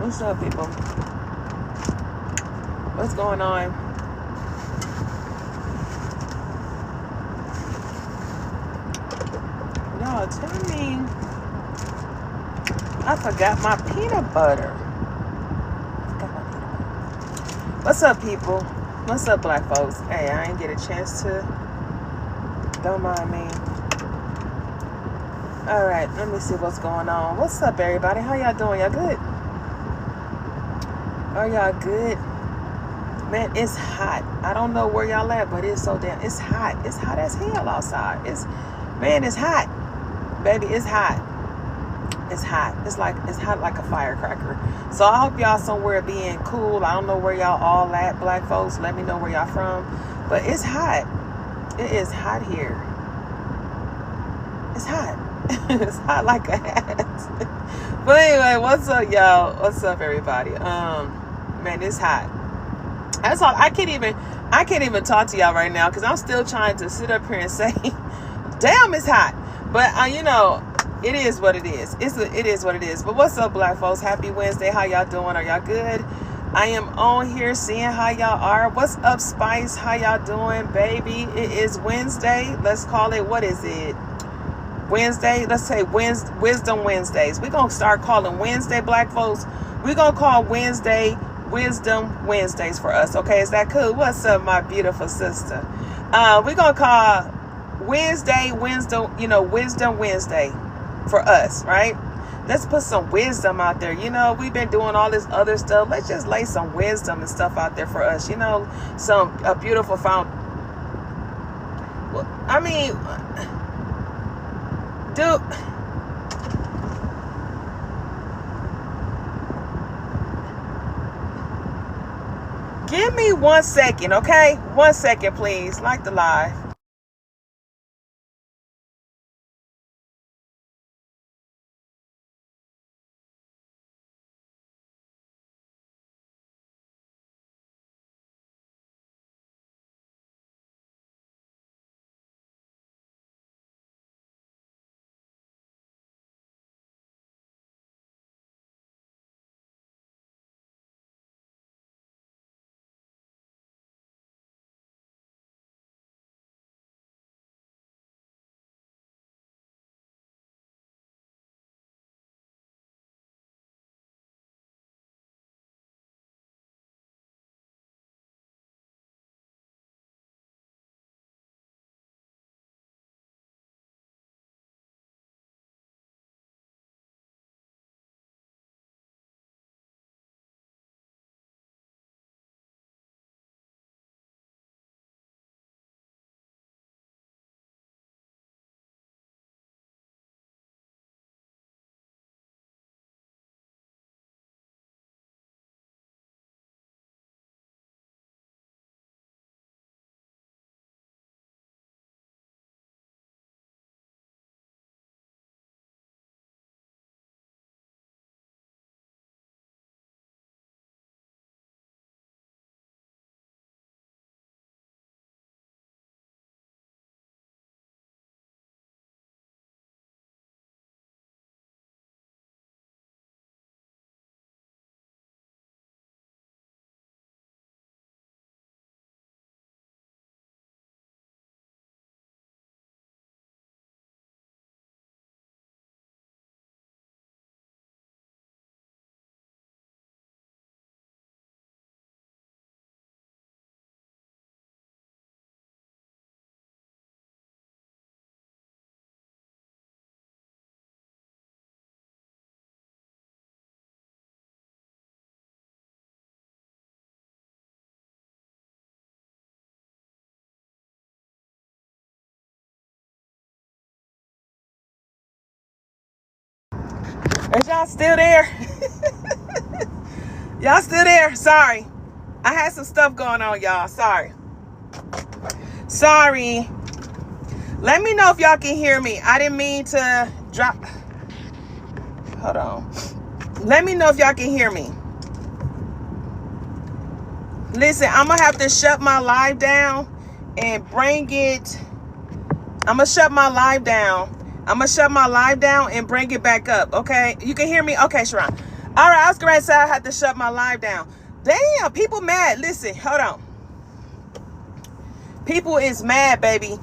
What's up, people? What's going on? Y'all, tell me. I forgot my peanut butter. What's up, people? What's up, black folks? Hey, I ain't get a chance to. Don't mind me. All right, let me see what's going on. What's up, everybody? How y'all doing? Y'all good? Are y'all good? Man, it's hot. I don't know where y'all at, but it's so damn. It's hot. It's hot as hell outside. It's hot, baby. It's hot. It's hot. It's hot like a firecracker. So I hope y'all somewhere being cool. I don't know where y'all all at, black folks. Let me know where y'all from. But it's hot. It is hot here. It's hot. It's hot like a hat. But anyway, what's up, y'all? What's up, everybody? Man, it's hot. That's all. I can't even talk to y'all right now because I'm still trying to sit up here and say, damn, it's hot. But it is what it is. It is what it is. But what's up, black folks? Happy Wednesday. How y'all doing? Are y'all good? I am on here seeing how y'all are. What's up, Spice? How y'all doing, baby? It is Wednesday. Let's call it, what is it? Wednesday. Let's say Wisdom Wednesdays. We're going to start calling Wednesday, black folks. We're going to call Wednesday Wisdom Wednesdays for us. Okay, is that cool? What's up, my beautiful sister? We're going to call Wednesday Wisdom Wednesday for us, right? Let's put some wisdom out there. We've been doing all this other stuff. Let's just lay some wisdom and stuff out there for us. A beautiful dude. Give me 1 second, okay? 1 second, please. Like the live. Is y'all still there? Y'all still there? Sorry. I had some stuff going on, y'all. Sorry. Let me know if y'all can hear me. I didn't mean to drop. Hold on. Let me know if y'all can hear me. Listen, I'm going to have to shut my live down and bring it. I'm going to shut my live down. I'm going to shut my live down and bring it back up. Okay. You can hear me? Okay, Sharon. All right, I was going to say I had to shut my live down. Damn, people mad. Listen, hold on. People is mad, baby.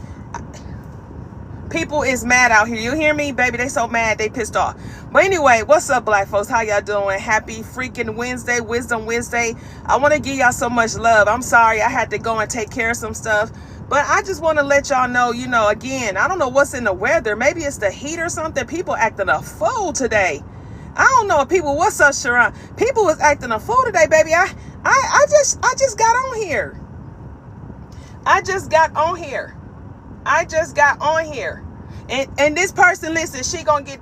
People is mad out here. You hear me, baby? They so mad, they pissed off. But anyway, what's up, black folks? How y'all doing? Happy freaking Wednesday, Wisdom Wednesday. I want to give y'all so much love. I'm sorry I had to go and take care of some stuff. But I just want to let y'all know, you know, again, I don't know what's in the weather. Maybe it's the heat or something. People acting a fool today. I don't know if people, what's up, Sharon? People was acting a fool today, baby. I just got on here. I just got on here. And this person, listen, she gonna get,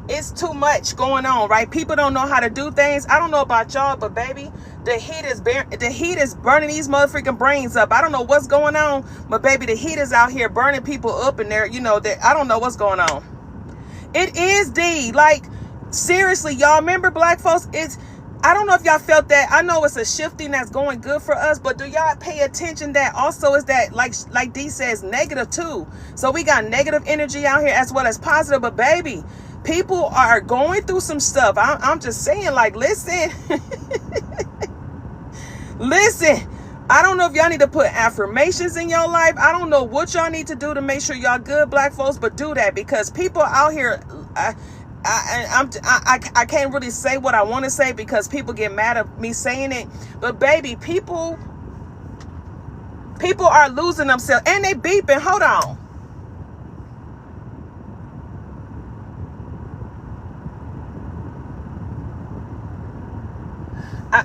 it's too much going on, right? People don't know how to do things. I don't know about y'all, but baby, the heat is burning these motherfucking brains up. I don't know what's going on, but baby, the heat is out here burning people up in there. You know, that I don't know what's going on. It is like, seriously, y'all remember, black folks, I don't know if y'all felt that. I know it's a shifting that's going good for us, but do y'all pay attention that also is that, like D says, negative too. So we got negative energy out here as well as positive. But baby, people are going through some stuff. I'm just saying, like, listen. Listen, I don't know if y'all need to put affirmations in your life. I don't know what y'all need to do to make sure y'all good, black folks, but do that, because people out here, I can't really say what I want to say because people get mad at me saying it. But baby, people are losing themselves, and they beeping. Hold on.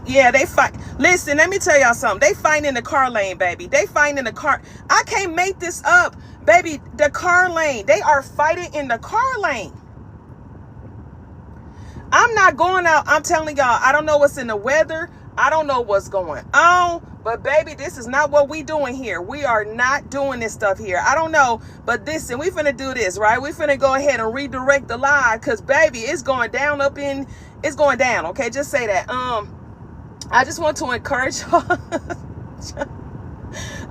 Yeah, they fight. Listen, let me tell y'all something. They fighting in the car lane, baby. They fighting in the car. I can't make this up, baby. The car lane. They are fighting in the car lane. I'm not going out. I'm telling y'all, I don't know what's in the weather. I don't know what's going on. But baby, this is not what we doing here. We are not doing this stuff here. I don't know. But listen, we finna do this, right? We finna go ahead and redirect the live, because baby, it's going down it's going down. Okay, just say that. I just want to encourage y'all.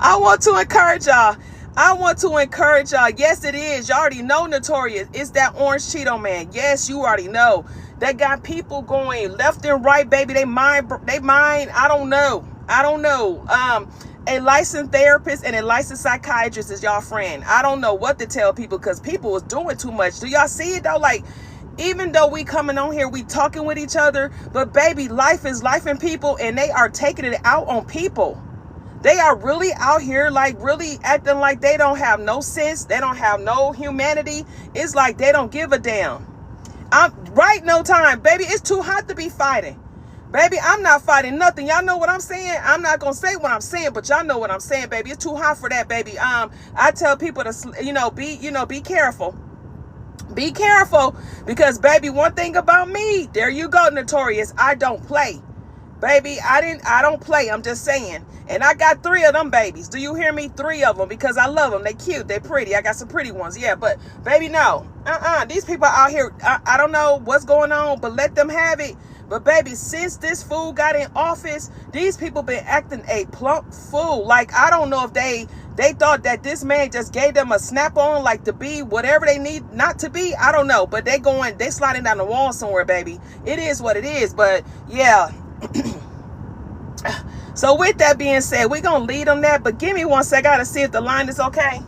I want to encourage y'all. Yes, it is. You already know, Notorious. It's that orange Cheeto man. Yes, you already know. That got people going left and right, baby. They mind. I don't know. A licensed therapist and a licensed psychiatrist is y'all friend. I don't know what to tell people, because people was doing too much. Do y'all see it though? Like, even though we coming on here, we talking with each other, but baby, life is life in people, and they are taking it out on people. They are really out here, like, really acting like they don't have no sense. They don't have no humanity. It's like they don't give a damn. I'm right, no time, baby. It's too hot to be fighting. Baby, I'm not fighting nothing. Y'all know what I'm saying? I'm not going to say what I'm saying, but y'all know what I'm saying, baby. It's too hot for that, baby. I tell people to, be careful. Be careful, because baby, one thing about me, there you go, Notorious, I don't play. Baby, I don't play. I'm just saying. And I got 3 of them babies. Do you hear me? 3 of them, because I love them. They cute. They pretty. I got some pretty ones. Yeah, but baby, no. These people out here, I don't know what's going on, but let them have it. But baby, since this fool got in office, these people been acting a plump fool. Like, I don't know if they thought that this man just gave them a snap on, like, to be whatever they need not to be. I don't know, but they sliding down the wall somewhere, baby. It is what it is. But yeah. So with that being said, we're gonna lead on that, but give me one sec. I gotta see if the line is okay.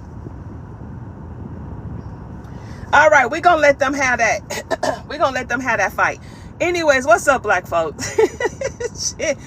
All right, we're gonna let them have that. We're gonna let them have that fight. Anyways, what's up, black folks? Shit.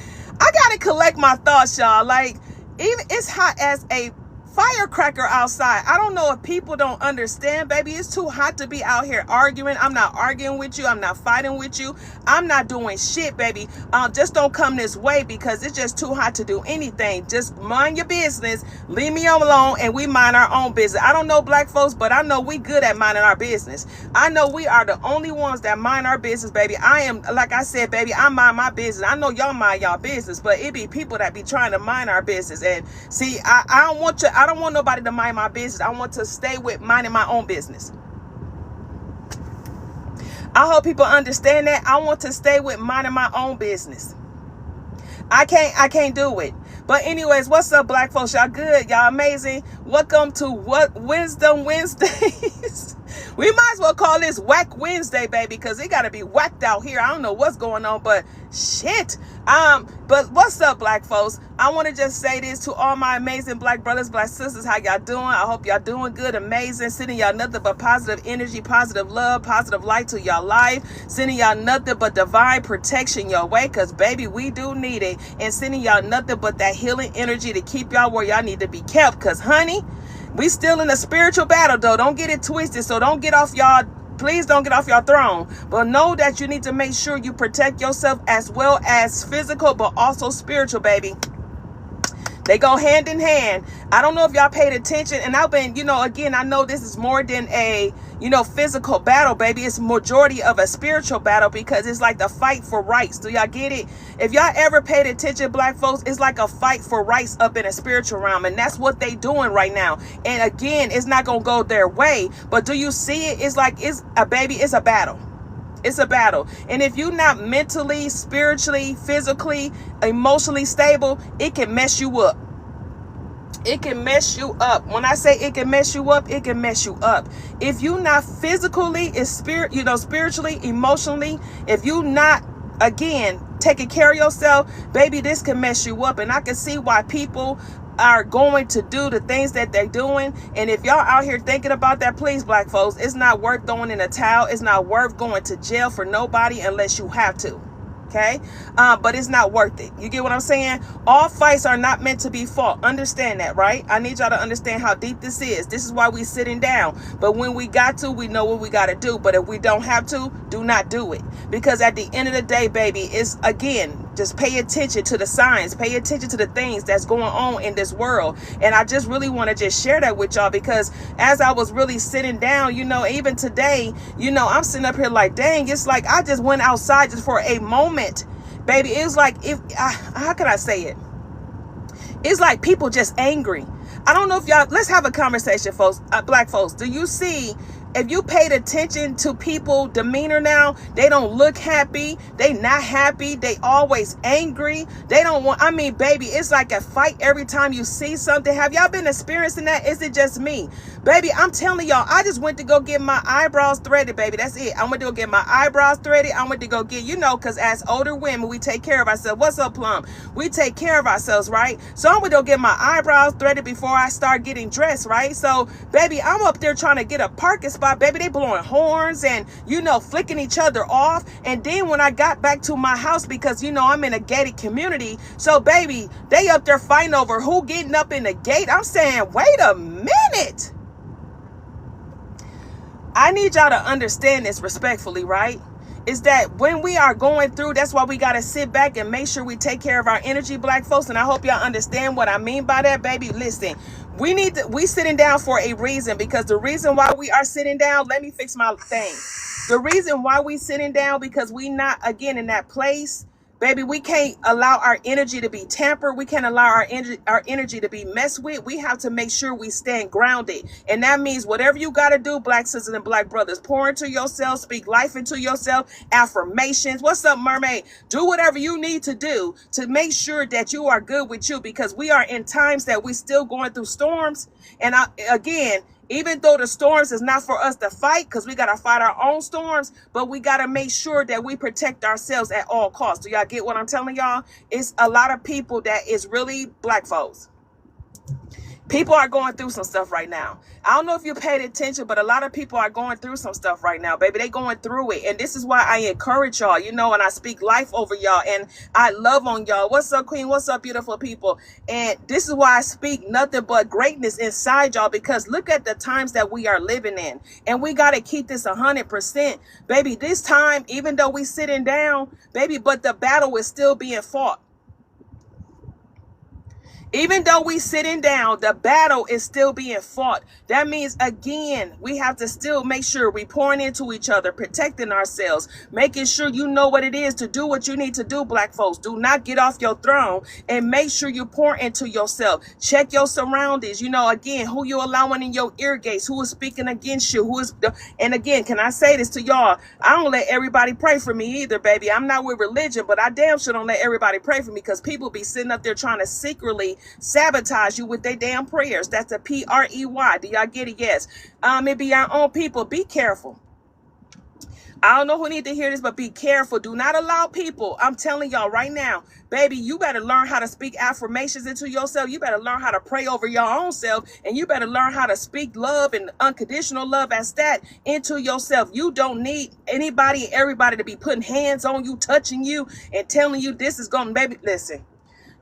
I gotta collect my thoughts, y'all. Like, even it's hot as a firecracker outside. I don't know if people don't understand, baby. It's too hot to be out here arguing. I'm not arguing with you. I'm not fighting with you. I'm not doing shit, baby. Just don't come this way, because it's just too hot to do anything. Just mind your business. Leave me alone, and we mind our own business. I don't know black folks, but I know we good at minding our business. I know we are the only ones that mind our business, baby. I am, like I said, baby, I mind my business. I know y'all mind y'all business, but it be people that be trying to mind our business. And see, I don't want you. I don't want nobody to mind my business. I want to stay with minding my own business. I hope people understand that. I want to stay with minding my own business. I can't do it. But anyways, what's up, black folks? Y'all good? Y'all amazing? Welcome to Wisdom Wednesdays. We might as well call this Whack Wednesday, baby, because it got to be whacked out here. I don't know what's going on, but shit. But what's up, black folks? I want to just say this to all my amazing black brothers, black sisters. How y'all doing? I hope y'all doing good, amazing. Sending y'all nothing but positive energy, positive love, positive light to y'all life. Sending y'all nothing but divine protection your way, because, baby, we do need it. And sending y'all nothing but that healing energy to keep y'all where y'all need to be kept, because, honey, we still in a spiritual battle, though. Don't get it twisted. So don't get off y'all. Please don't get off your throne. But know that you need to make sure you protect yourself as well as physical, but also spiritual, baby. They go hand in hand. I don't know if y'all paid attention. And I've been, again, I know this is more than a, physical battle, baby. It's majority of a spiritual battle, because it's like the fight for rights. Do y'all get it? If y'all ever paid attention, black folks, it's like a fight for rights up in a spiritual realm. And that's what they doing right now. And again, it's not going to go their way. But do you see it? It's like, it's a battle. It's a battle. And if you're not mentally, spiritually, physically, emotionally stable, it can mess you up. It can mess you up. When I say it can mess you up, it can mess you up. If you're not physically, spiritually, emotionally, if you're not, again, taking care of yourself, baby, this can mess you up. And I can see why people are going to do the things that they're doing. And if y'all out here thinking about that, please, black folks, it's not worth throwing in a towel. It's not worth going to jail for nobody unless you have to. Okay. But it's not worth it. You get what I'm saying? All fights are not meant to be fought. Understand that, right? I need y'all to understand how deep this is. This is why we sitting down. But when we got to, we know what we got to do. But if we don't have to, do not do it. Because at the end of the day, baby, it's, again, just pay attention to the signs. Pay attention to the things that's going on in this world. And I just really want to just share that with y'all, because as I was really sitting down, even today, I'm sitting up here like, dang, it's like I just went outside just for a moment, baby. It was like, how can I say it? It's like people just angry. I don't know if y'all, let's have a conversation, folks, black folks. Do you see, if you paid attention to people demeanor now, they don't look happy. They not happy. They always angry. They don't want, baby, it's like a fight every time you see something. Have y'all been experiencing that? Is it just me? Baby, I'm telling y'all, I just went to go get my eyebrows threaded, baby. That's it. I went to go get my eyebrows threaded. I went to go get, because as older women, we take care of ourselves. What's up, Plum? We take care of ourselves, right? So I'm going to go get my eyebrows threaded before I start getting dressed, right? So, baby, I'm up there trying to get a parking spot. Baby, they blowing horns and, flicking each other off. And then when I got back to my house, because, I'm in a gated community. So, baby, they up there fighting over who getting up in the gate. I'm saying, wait a minute. I need y'all to understand this respectfully, right? Is that when we are going through, that's why we got to sit back and make sure we take care of our energy, black folks. And I hope y'all understand what I mean by that, baby. Listen, we sitting down for a reason, because the reason why we are sitting down, let me fix my thing. The reason why we sitting down, because we not, again, in that place, baby, we can't allow our energy to be tampered. We can't allow our energy to be messed with. We have to make sure we stand grounded. And that means whatever you got to do, black sisters and black brothers, pour into yourself, speak life into yourself, affirmations. What's up, mermaid? Do whatever you need to do to make sure that you are good with you, because we are in times that we still going through storms. And again, even though the storms is not for us to fight, because we got to fight our own storms, but we got to make sure that we protect ourselves at all costs. Do y'all get what I'm telling y'all? It's a lot of people that is really black folks. People are going through some stuff right now. I don't know if you paid attention, but a lot of people are going through some stuff right now, baby. They going through it. And this is why I encourage y'all, and I speak life over y'all, and I love on y'all. What's up, queen? What's up, beautiful people? And this is why I speak nothing but greatness inside y'all, because look at the times that we are living in. And we got to keep this 100%. Baby, this time, even though we sitting down, baby, but the battle is still being fought. Even though we sitting down, the battle is still being fought. That means, again, we have to still make sure we pouring into each other, protecting ourselves, making sure you know what it is to do what you need to do, black folks. Do not get off your throne, and make sure you pour into yourself. Check your surroundings. Again, who you allowing in your ear gates, who is speaking against you, and again, can I say this to y'all? I don't let everybody pray for me either, baby. I'm not with religion, but I damn sure don't let everybody pray for me, because people be sitting up there trying to secretly prey, sabotage you with their damn prayers. That's a P-R-E-Y. Do y'all get it? Yes. It be our own people. Be careful. I don't know who need to hear this, but be careful. Do not allow people. I'm telling y'all right now, baby, you better learn how to speak affirmations into yourself. You better learn how to pray over your own self. And you better learn how to speak love and unconditional love as that into yourself. You don't need anybody, everybody to be putting hands on you, touching you, and telling you this is going to, baby, listen.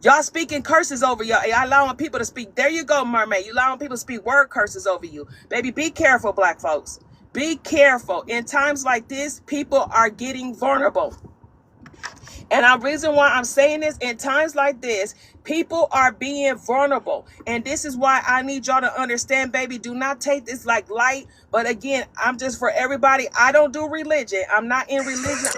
Y'all speaking curses over y'all. Y'all allowing people to speak. There you go, mermaid. You allowing people to speak word curses over you. Baby, be careful, black folks. Be careful. In times like this, people are getting vulnerable. And the reason why I'm saying this, in times like this, people are being vulnerable. And this is why I need y'all to understand, baby, do not take this like light. But again, I'm just for everybody. I don't do religion. I'm not in religion.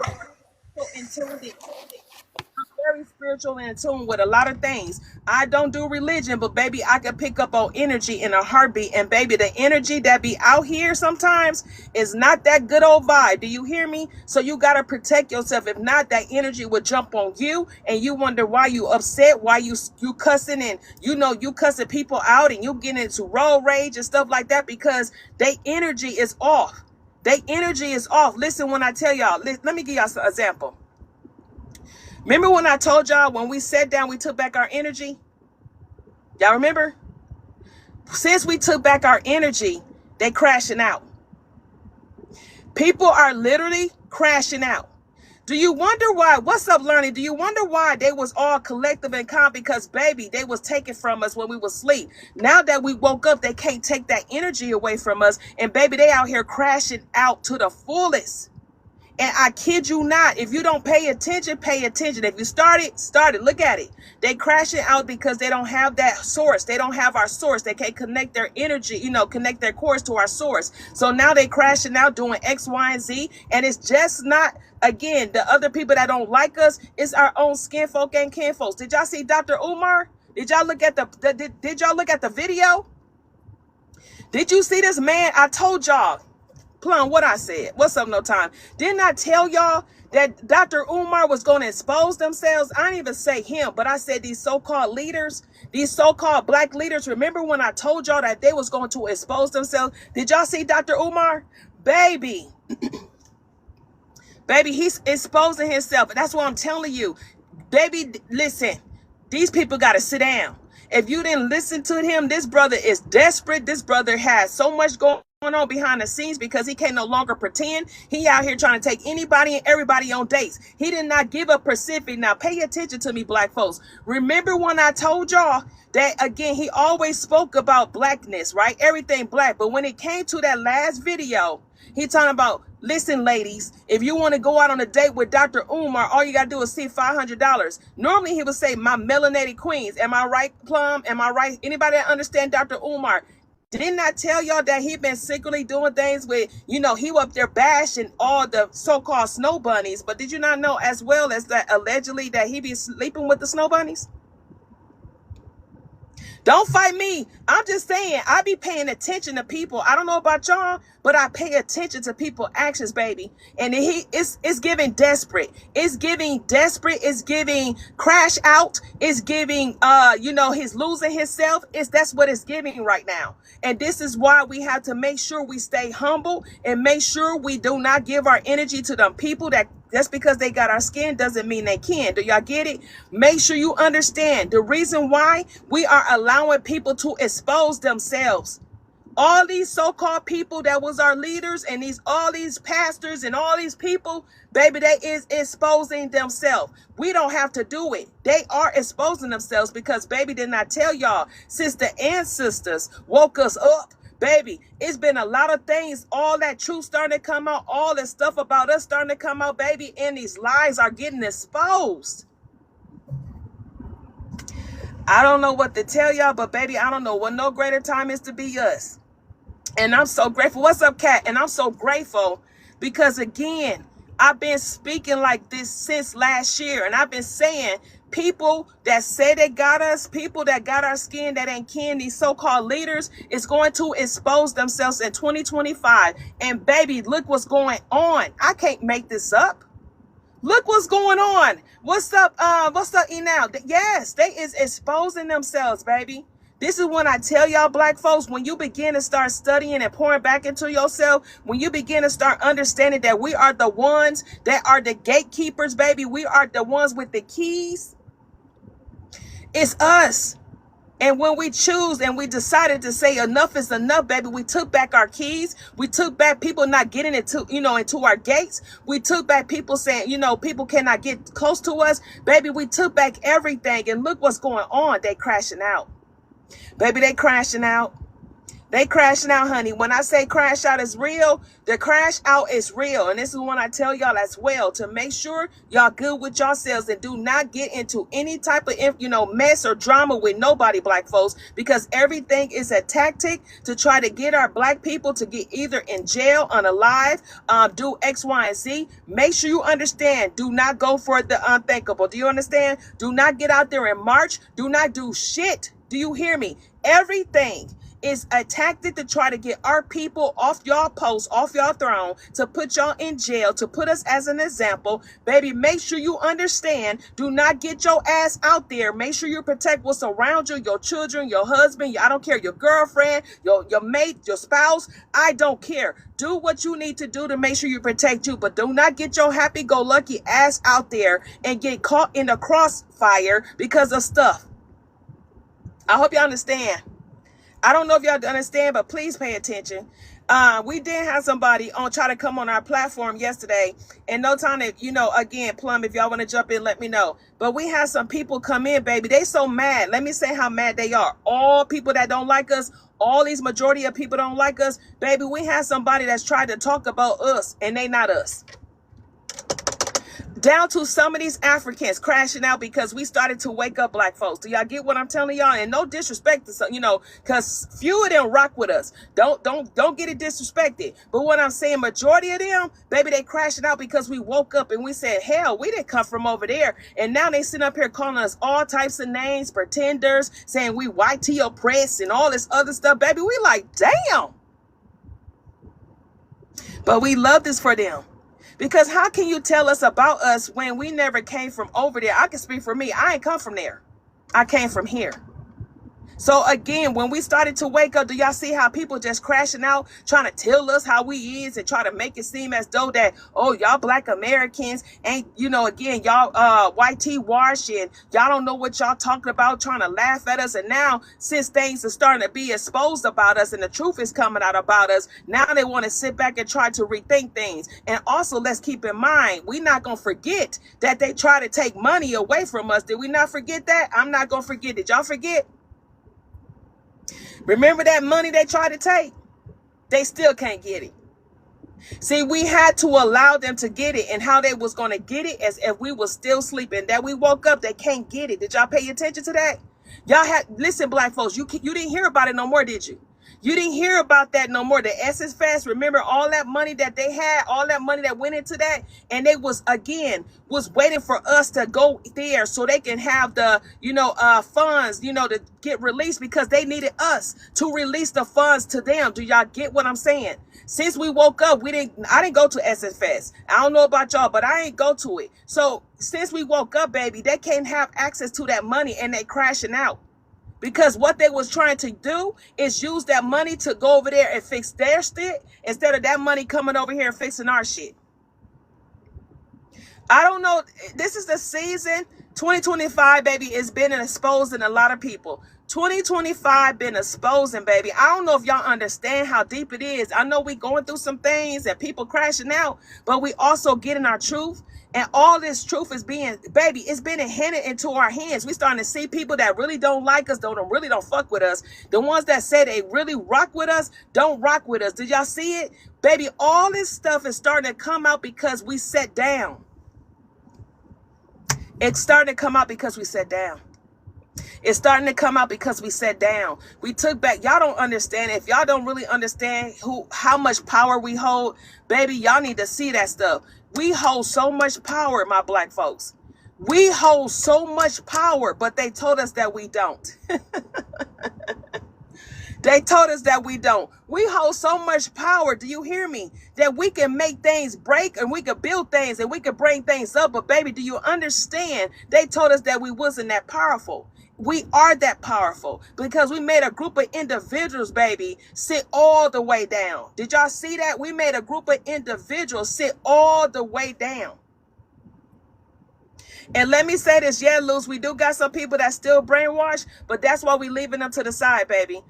Very spiritual and in tune with a lot of things. I don't do religion, but baby, I can pick up on energy in a heartbeat. And baby, the energy that be out here sometimes is not that good old vibe. Do you hear me? So you got to protect yourself. If not, that energy would jump on you and you wonder why you upset, why you cussing, and you cussing people out and you get into road rage and stuff like that because their energy is off. Their energy is off. Listen, when I tell y'all, let me give y'all an example. Remember when I told y'all when we sat down, we took back our energy? Y'all remember? Since we took back our energy, they crashing out. People are literally crashing out. Do you wonder why? What's up, learning? Do you wonder why they was all collective and calm? Because, baby, they was taken from us when we was asleep. Now that we woke up, they can't take that energy away from us. And, baby, they out here crashing out to the fullest. And I kid you not, if you don't pay attention, pay attention. If you start it, look at it. They crashing out because they don't have that source. They don't have our source. They can't connect their energy, connect their cores to our source. So now they crashing out doing X, Y, and Z. And it's just not, again, the other people that don't like us. It's our own skin folk and kin folks. Did y'all see Dr. Umar? Did y'all look at did y'all look at the video? Did you see this man? I told y'all. Plum, what I said. What's up, no time? Didn't I tell y'all that Dr. Umar was going to expose themselves? I didn't even say him, but I said these so-called leaders, these so-called black leaders. Remember when I told y'all that they was going to expose themselves? Did y'all see Dr. Umar? Baby. Baby, he's exposing himself. That's what I'm telling you. Baby, listen. These people got to sit down. If you didn't listen to him, this brother is desperate. This brother has so much going on behind the scenes because he can no longer pretend. He out here trying to take anybody and everybody on dates. He did not give a Pacific. Now pay attention to me, black folks. Remember when I told y'all that, again, he always spoke about blackness, right? Everything black. But when it came to that last video, he talking about, listen, ladies, if you want to go out on a date with Dr. Umar, all you got to do is see $500. Normally, he would say, my melanated queens. Am I right, Plum? Am I right? Anybody that understand Dr. Umar? Didn't I tell y'all that he been secretly doing things with, he up there bashing all the so-called snow bunnies. But did you not know as well as that allegedly that he be sleeping with the snow bunnies? Don't fight me. I'm just saying, I be paying attention to people. I don't know about y'all, but I pay attention to people's actions, baby. And it's giving desperate. It's giving desperate. It's giving crash out. It's giving, he's losing himself. That's what it's giving right now. And this is why we have to make sure we stay humble and make sure we do not give our energy to them people that just because they got our skin doesn't mean they can. Do y'all get it? Make sure you understand the reason why we are allowing people to expose themselves. All these so-called people that was our leaders and all these pastors and all these people, baby, they is exposing themselves. We don't have to do it. They are exposing themselves because, baby, did not tell y'all since the ancestors woke us up. Baby, it's been a lot of things. All that truth starting to come out. All that stuff about us starting to come out, baby. And these lies are getting exposed. I don't know what to tell y'all, but baby, I don't know what no greater time is to be us. And I'm so grateful. What's up, Kat? And I'm so grateful because, again, I've been speaking like this since last year. And I've been saying people that say they got us, people that got our skin that ain't kin, these so-called leaders, is going to expose themselves in 2025. And baby, look what's going on. I can't make this up. Look what's going on. What's up, E now? Yes, they is exposing themselves, baby. This is when I tell y'all black folks, when you begin to start studying and pouring back into yourself, when you begin to start understanding that we are the ones that are the gatekeepers, baby. We are the ones with the keys. It's us. And when we choose and we decided to say enough is enough, baby, we took back our keys. We took back people not getting into, into our gates. We took back people saying, people cannot get close to us. Baby, we took back everything. And look what's going on. They crashing out. Baby, they crashing out. They crashing out, honey. When I say crash out is real, the crash out is real. And this is when I tell y'all as well to make sure y'all good with yourselves and do not get into any type of, mess or drama with nobody, black folks, because everything is a tactic to try to get our black people to get either in jail, unalive, do X, Y, and Z. Make sure you understand. Do not go for the unthinkable. Do you understand? Do not get out there and march. Do not do shit. Do you hear me? Everything is a tactic to try to get our people off y'all posts, off y'all throne, to put y'all in jail, to put us as an example. Baby, make sure you understand. Do not get your ass out there. Make sure you protect what's around you, your children, your husband, I don't care, your girlfriend, your mate, your spouse. I don't care. Do what you need to do to make sure you protect you, but do not get your happy-go-lucky ass out there and get caught in the crossfire because of stuff. I hope y'all understand. I don't know if y'all understand, but please pay attention. We did have somebody try to come on our platform yesterday, and no time to, again, Plum, if y'all want to jump in, let me know. But we had some people come in, baby. They so mad. Let me say how mad they are. All people that don't like us, all these majority of people don't like us, baby. We had somebody that's tried to talk about us, and they not us. Down to some of these Africans crashing out because we started to wake up, black folks. Do y'all get what I'm telling y'all? And no disrespect to some, because few of them rock with us. Don't get it disrespected. But what I'm saying, majority of them, baby, they crashing out because we woke up and we said, hell, we didn't come from over there. And now they sitting up here calling us all types of names, pretenders, saying we white tea oppressed and all this other stuff. Baby, we like, damn. But we love this for them. Because how can you tell us about us when we never came from over there? I can speak for me. I ain't come from there. I came from here. So again, when we started to wake up, do y'all see how people just crashing out, trying to tell us how we is and try to make it seem as though that, oh, y'all black Americans ain't, again, y'all white tea wash and y'all don't know what y'all talking about, trying to laugh at us. And now since things are starting to be exposed about us and the truth is coming out about us, now they want to sit back and try to rethink things. And also, let's keep in mind, we're not going to forget that they try to take money away from us. Did we not forget that? I'm not going to forget. Did y'all forget? Remember that money they tried to take? They still can't get it. See, we had to allow them to get it, and how they was going to get it as if we was still sleeping. That we woke up, they can't get it. Did y'all pay attention to that? Y'all listen, black folks, you didn't hear about it no more, did you? You didn't hear about that no more. The Essence Fest, remember all that money that they had, all that money that went into that, and they was waiting for us to go there so they can have the, funds, to get released, because they needed us to release the funds to them. Do y'all get what I'm saying? Since we woke up, I didn't go to Essence Fest. I don't know about y'all, but I ain't go to it. So since we woke up, baby, they can't have access to that money, and they crashing out. Because what they was trying to do is use that money to go over there and fix their shit instead of that money coming over here and fixing our shit. I don't know. This is the season. 2025, baby, is been exposing a lot of people. 2025 been exposing, baby. I don't know if y'all understand how deep it is. I know we going through some things and people crashing out, but we also getting our truth. And all this truth is being, baby, it's been handed into our hands. We starting to see people that really don't like us, really don't fuck with us. The ones that say they really rock with us, don't rock with us. Did y'all see it? Baby, all this stuff is starting to come out because we sat down. It's starting to come out because we sat down. It's starting to come out because we sat down. We took back. Y'all don't understand. If y'all don't really understand how much power we hold, baby, y'all need to see that stuff. We hold so much power, my black folks. We hold so much power, but they told us that we don't. They told us that we don't. We hold so much power, do you hear me? That we can make things break and we can build things and we can bring things up. But baby, do you understand? They told us that we wasn't that powerful. We are that powerful because we made a group of individuals, baby, sit all the way down. Did y'all see that? We made a group of individuals sit all the way down. And let me say this, yeah, Luz, we do got some people that still brainwashed, but that's why we leaving them to the side, baby.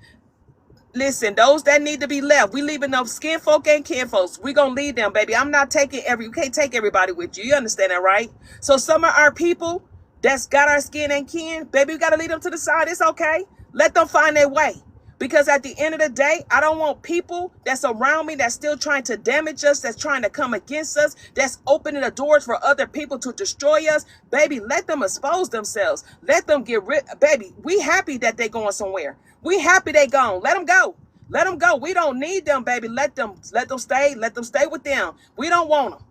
Listen, those that need to be left, we leaving them skin folk and kin folks. We gonna leave them, baby. I'm not taking you can't take everybody with you. You understand that, right? So some of our people that's got our skin and kin, baby, we gotta leave them to the side. It's okay. Let them find their way. Because at the end of the day, I don't want people that's around me that's still trying to damage us, that's trying to come against us, that's opening the doors for other people to destroy us. Baby, let them expose themselves. Let them get rid. Baby, we happy that they going somewhere. We happy they gone. Let them go. Let them go. We don't need them, baby. Let them stay. Let them stay with them. We don't want them.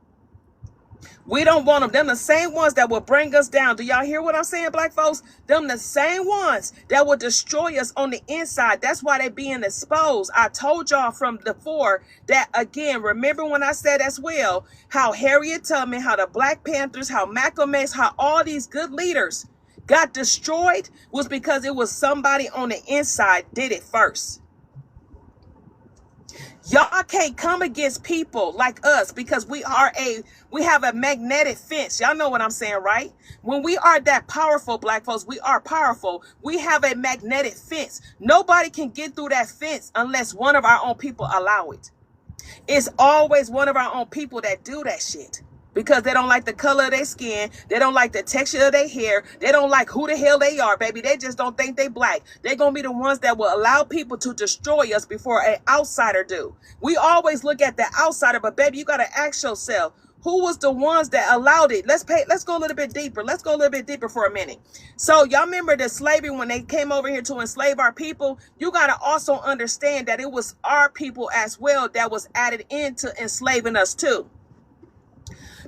We don't want them. Them the same ones that will bring us down. Do y'all hear what I'm saying, black folks? Them the same ones that will destroy us on the inside. That's why they being exposed. I told y'all from before that, again, remember when I said as well, how Harriet Tubman, how the Black Panthers, how Malcolm X, how all these good leaders got destroyed was because it was somebody on the inside did it first. Y'all can't come against people like us because we have a magnetic fence. Y'all know what I'm saying, right? When we are that powerful, black folks, we are powerful. We have a magnetic fence. Nobody can get through that fence unless one of our own people allow it. It's always one of our own people that do that shit. Because they don't like the color of their skin. They don't like the texture of their hair. They don't like who the hell they are, baby. They just don't think they black. They're going to be the ones that will allow people to destroy us before an outsider do. We always look at the outsider, but baby, you got to ask yourself, who was the ones that allowed it? Let's go a little bit deeper. Let's go a little bit deeper for a minute. So y'all remember the slavery when they came over here to enslave our people? You got to also understand that it was our people as well that was added into enslaving us too.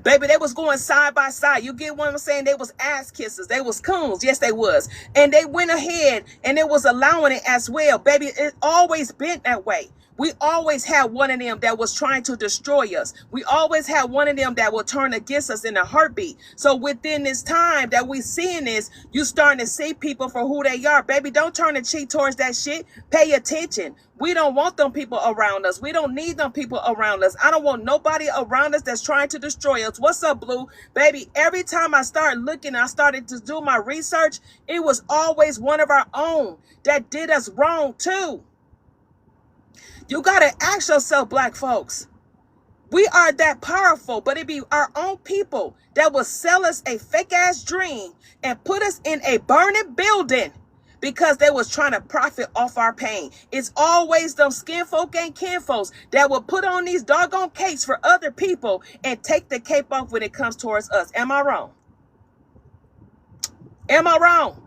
Baby, they was going side by side. You get what I'm saying? They was ass kissers. They was coons. Yes, they was. And they went ahead and it was allowing it as well. Baby, it always been that way. We always had one of them that was trying to destroy us. We always had one of them that will turn against us in a heartbeat. So within this time that we seeing this, you starting to see people for who they are. Baby, don't turn the cheek towards that shit. Pay attention. We don't want them people around us. We don't need them people around us. I don't want nobody around us that's trying to destroy us. What's up, Blue? Baby, every time I started looking, I started to do my research, it was always one of our own that did us wrong too. You got to ask yourself, black folks, we are that powerful, but it be our own people that will sell us a fake ass dream and put us in a burning building because they was trying to profit off our pain. It's always them skin folk and kin folks that will put on these doggone capes for other people and take the cape off when it comes towards us. Am I wrong? Am I wrong?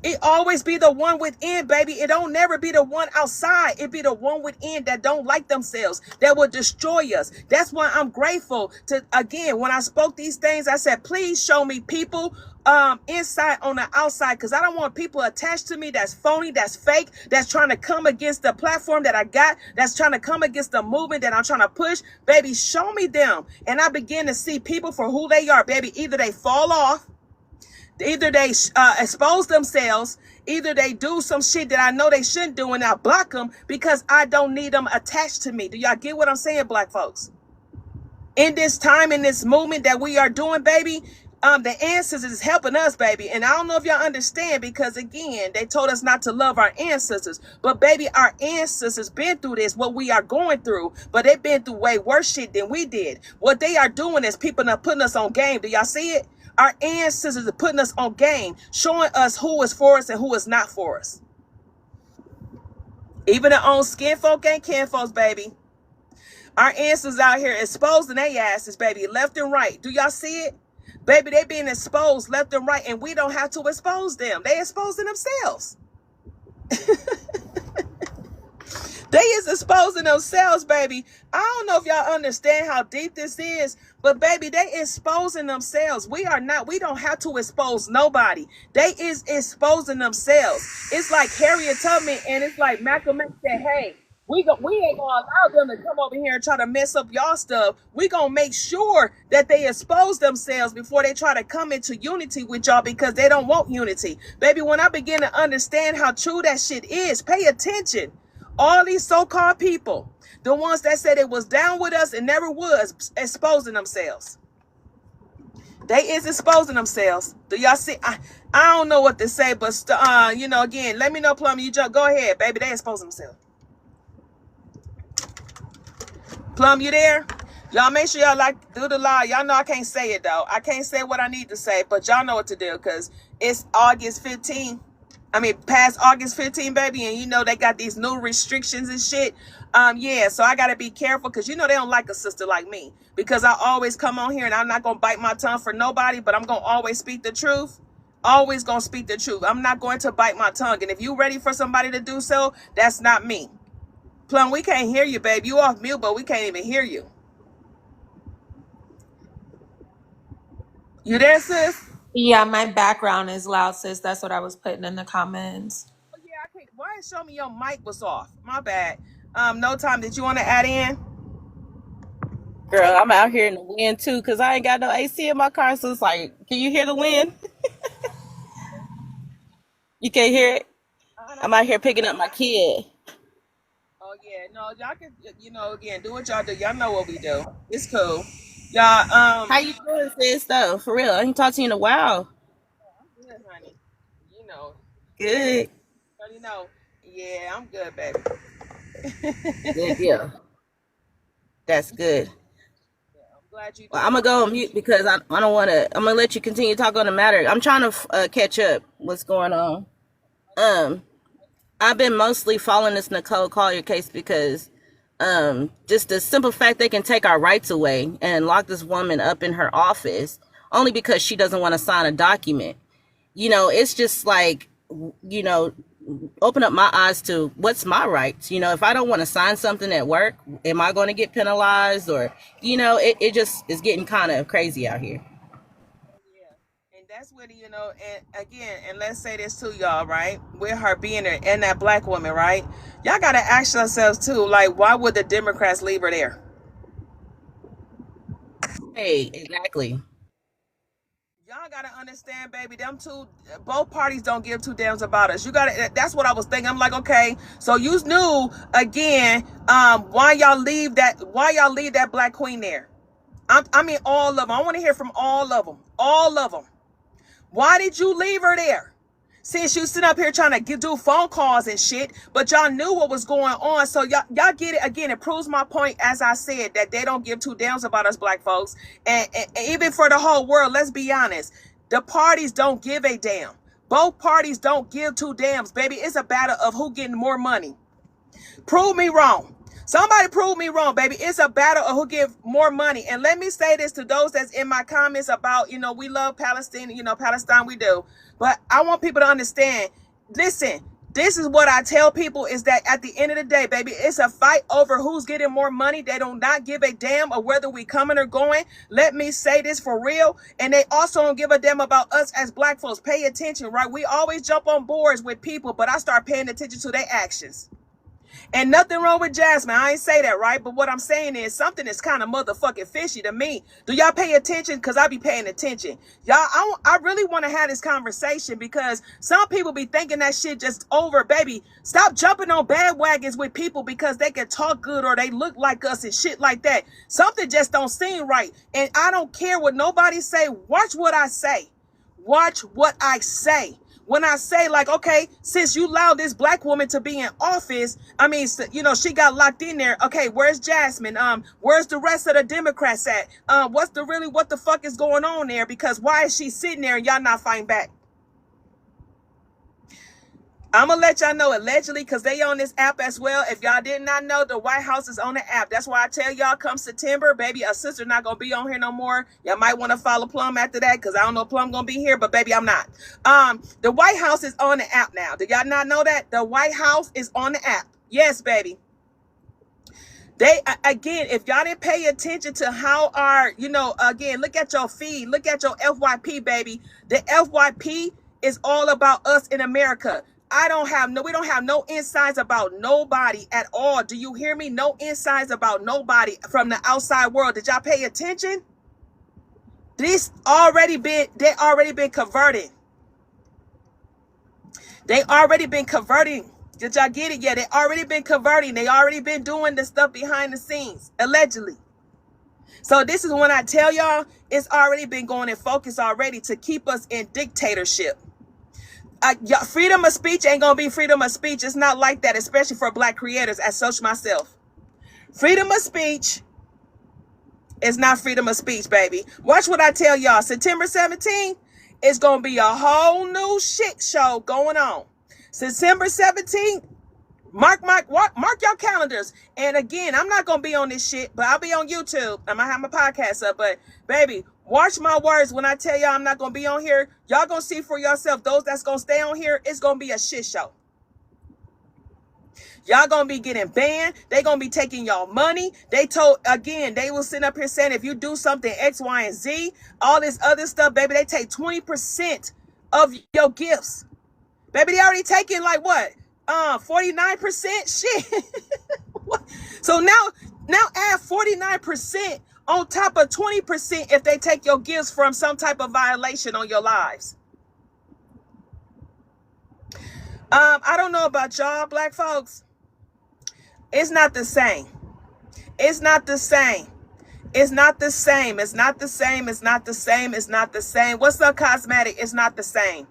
It always be the one within, baby. It don't never be the one outside. It be the one within that don't like themselves, that will destroy us. That's why I'm grateful to, again, when I spoke these things, I said, please show me people inside on the outside, because I don't want people attached to me that's phony, that's fake, that's trying to come against the platform that I got, that's trying to come against the movement that I'm trying to push. Baby, show me them. And I begin to see people for who they are, baby. Either they fall off, either they expose themselves, either they do some shit that I know they shouldn't do, and I block them because I don't need them attached to me. Do y'all get what I'm saying, black folks? In this time, in this movement that we are doing, baby, the ancestors is helping us, baby. And I don't know if y'all understand, because again, they told us not to love our ancestors. But baby, our ancestors been through this, what we are going through. But they've been through way worse shit than we did. What they are doing is people are putting us on game. Do y'all see it? Our ancestors are putting us on game, showing us who is for us and who is not for us. Even their own skin folk and kin folks, baby. Our ancestors out here exposing their asses, baby, left and right. Do y'all see it? Baby, they being exposed left and right, and we don't have to expose them. They exposing themselves. They is exposing themselves, baby. I don't know if y'all understand how deep this is, but baby, they exposing themselves. We don't have to expose nobody. They is exposing themselves. It's like Harriet Tubman and it's like Malcolm X said, hey, we ain't gonna allow them to come over here and try to mess up y'all stuff. We gonna make sure that they expose themselves before they try to come into unity with y'all because they don't want unity. Baby, when I begin to understand how true that shit is, pay attention. All these so-called people, the ones that said it was down with us and never was, exposing themselves. They is exposing themselves. Do y'all see? I don't know what to say, but again, let me know, Plum. You go ahead, baby. They exposing themselves. Plum, you there? Y'all make sure y'all do the live. Y'all know I can't say it though. I can't say what I need to say, but y'all know what to do because it's August 15th. Past August 15, baby, and they got these new restrictions and shit. So I gotta be careful because they don't like a sister like me because I always come on here and I'm not gonna bite my tongue for nobody, but I'm gonna always speak the truth. Always gonna speak the truth. I'm not going to bite my tongue, and if you ready for somebody to do so, that's not me. Plum, we can't hear you, babe. You off mute, but we can't even hear you. You there, sis? Yeah, my background is loud, sis. That's what I was putting in the comments. Oh, yeah, I can't. Why didn't show me your mic was off? My bad. No time. Did you want to add in? Girl, I'm out here in the wind too because I ain't got no AC in my car. So it's like, can you hear the wind? You can't hear it? I'm out here picking up my kid. Oh, yeah. No, y'all can, again, do what y'all do. Y'all know what we do. It's cool. Y'all, How you doing, sis, though? For real, I ain't talked to you in a while. I'm good, honey. You know. Good. Yeah, I'm good, baby. Good deal. That's good. Yeah, I'm glad you Well, I'm going to go on mute because I don't want to. I'm going to let you continue to talk on the matter. I'm trying to catch up what's going on. I've been mostly following this Nicole Collier case because just the simple fact they can take our rights away and lock this woman up in her office only because she doesn't want to sign a document. It's just like, open up my eyes to what's my rights. If I don't want to sign something at work, am I going to get penalized? Or, it just is getting kind of crazy out here. And that's what, and again, and let's say this too, y'all, right? With her being there and that black woman, right? Y'all got to ask yourselves too, like, why would the Democrats leave her there? Hey, exactly. Y'all got to understand, baby, both parties don't give two damns about us. That's what I was thinking. I'm like, okay, so you knew, again, why y'all leave that black queen there? All of them. I want to hear from all of them. All of them. Why did you leave her there? Since you sit up here trying to do phone calls and shit, but y'all knew what was going on. So y'all get it. Again, it proves my point, as I said, that they don't give two damns about us black folks. And even for the whole world, let's be honest, the parties don't give a damn. Both parties don't give two damns, baby. It's a battle of who getting more money. Prove me wrong. Somebody prove me wrong, baby. It's a battle of who give more money. And let me say this to those that's in my comments about, we love Palestine, Palestine we do. But I want people to understand, listen, this is what I tell people is that at the end of the day, baby, it's a fight over who's getting more money. They do not give a damn of whether we coming or going. Let me say this for real. And they also don't give a damn about us as black folks. Pay attention, right? We always jump on boards with people, but I start paying attention to their actions. And nothing wrong with Jasmine. I ain't say that, right? But what I'm saying is something is kind of motherfucking fishy to me. Do y'all pay attention? Because I be paying attention. Y'all, I really want to have this conversation because some people be thinking that shit just over, baby. Stop jumping on bandwagons with people because they can talk good or they look like us and shit like that. Something just don't seem right. And I don't care what nobody say. Watch what I say. Watch what I say. When I say, like, okay, since you allowed this black woman to be in office, she got locked in there. Okay, where's Jasmine? Where's the rest of the Democrats at? What the fuck is going on there? Because why is she sitting there and y'all not fighting back? I'm going to let y'all know allegedly because they on this app as well. If y'all did not know, the White House is on the app. That's why I tell y'all come September, baby, a sister not going to be on here no more. Y'all might want to follow Plum after that because I don't know if Plum going to be here, but baby, I'm not. The White House is on the app now. Did y'all not know that? The White House is on the app. Yes, baby. Again, if y'all didn't pay attention to how our, again, look at your feed, look at your FYP, baby. The FYP is all about us in America. We don't have no insights about nobody at all. Do you hear me? No insights about nobody from the outside world. Did y'all pay attention? They already been converted. They already been converting. Did y'all get it? Yeah, they already been converting. They already been doing the stuff behind the scenes, allegedly. So this is when I tell y'all, it's already been going in focus already to keep us in dictatorship. Freedom of speech ain't gonna be freedom of speech. It's not like that, especially for Black creators, as such myself. Freedom of speech is not freedom of speech, baby. Watch what I tell y'all. September 17th is gonna be a whole new shit show going on. September 17th, mark your calendars. And again, I'm not gonna be on this shit, but I'll be on YouTube. I'm gonna have my podcast up. But baby, watch my words when I tell y'all I'm not gonna be on here. Y'all gonna see for yourself. Those that's gonna stay on here, it's gonna be a shit show. Y'all gonna be getting banned. They gonna be taking y'all money. They will sit up here saying if you do something X, Y, and Z, all this other stuff, baby, they take 20% of your gifts. Baby, they already taking like what? 49%? Shit. So now add 49% on top of 20% if they take your gifts from some type of violation on your lives. I don't know about y'all, Black folks. It's not the same. It's not the same. It's not the same. It's not the same. It's not the same. It's not the same. What's up, Cosmetic? It's not the same.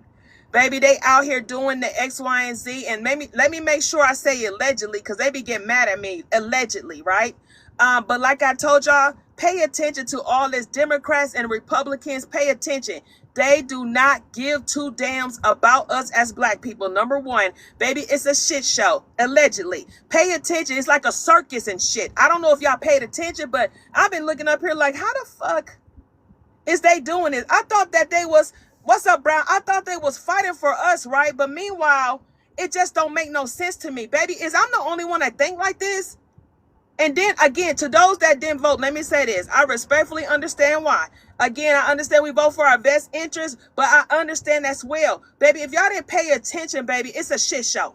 Baby, they out here doing the X, Y, and Z. And let me make sure I say allegedly, because they be getting mad at me. Allegedly, right? But like I told y'all, pay attention to all this. Democrats and Republicans, pay attention. They do not give two damns about us as Black people. Number one, baby, it's a shit show. Allegedly. Pay attention. It's like a circus and shit. I don't know if y'all paid attention, but I've been looking up here like, how the fuck is they doing this? I thought that they was, what's up, Brown? I thought they was fighting for us, right? But meanwhile, it just don't make no sense to me. Baby, I'm the only one that think like this? And then, again, to those that didn't vote, let me say this. I respectfully understand why. Again, I understand we vote for our best interest, but I understand as well. Baby, if y'all didn't pay attention, baby, it's a shit show.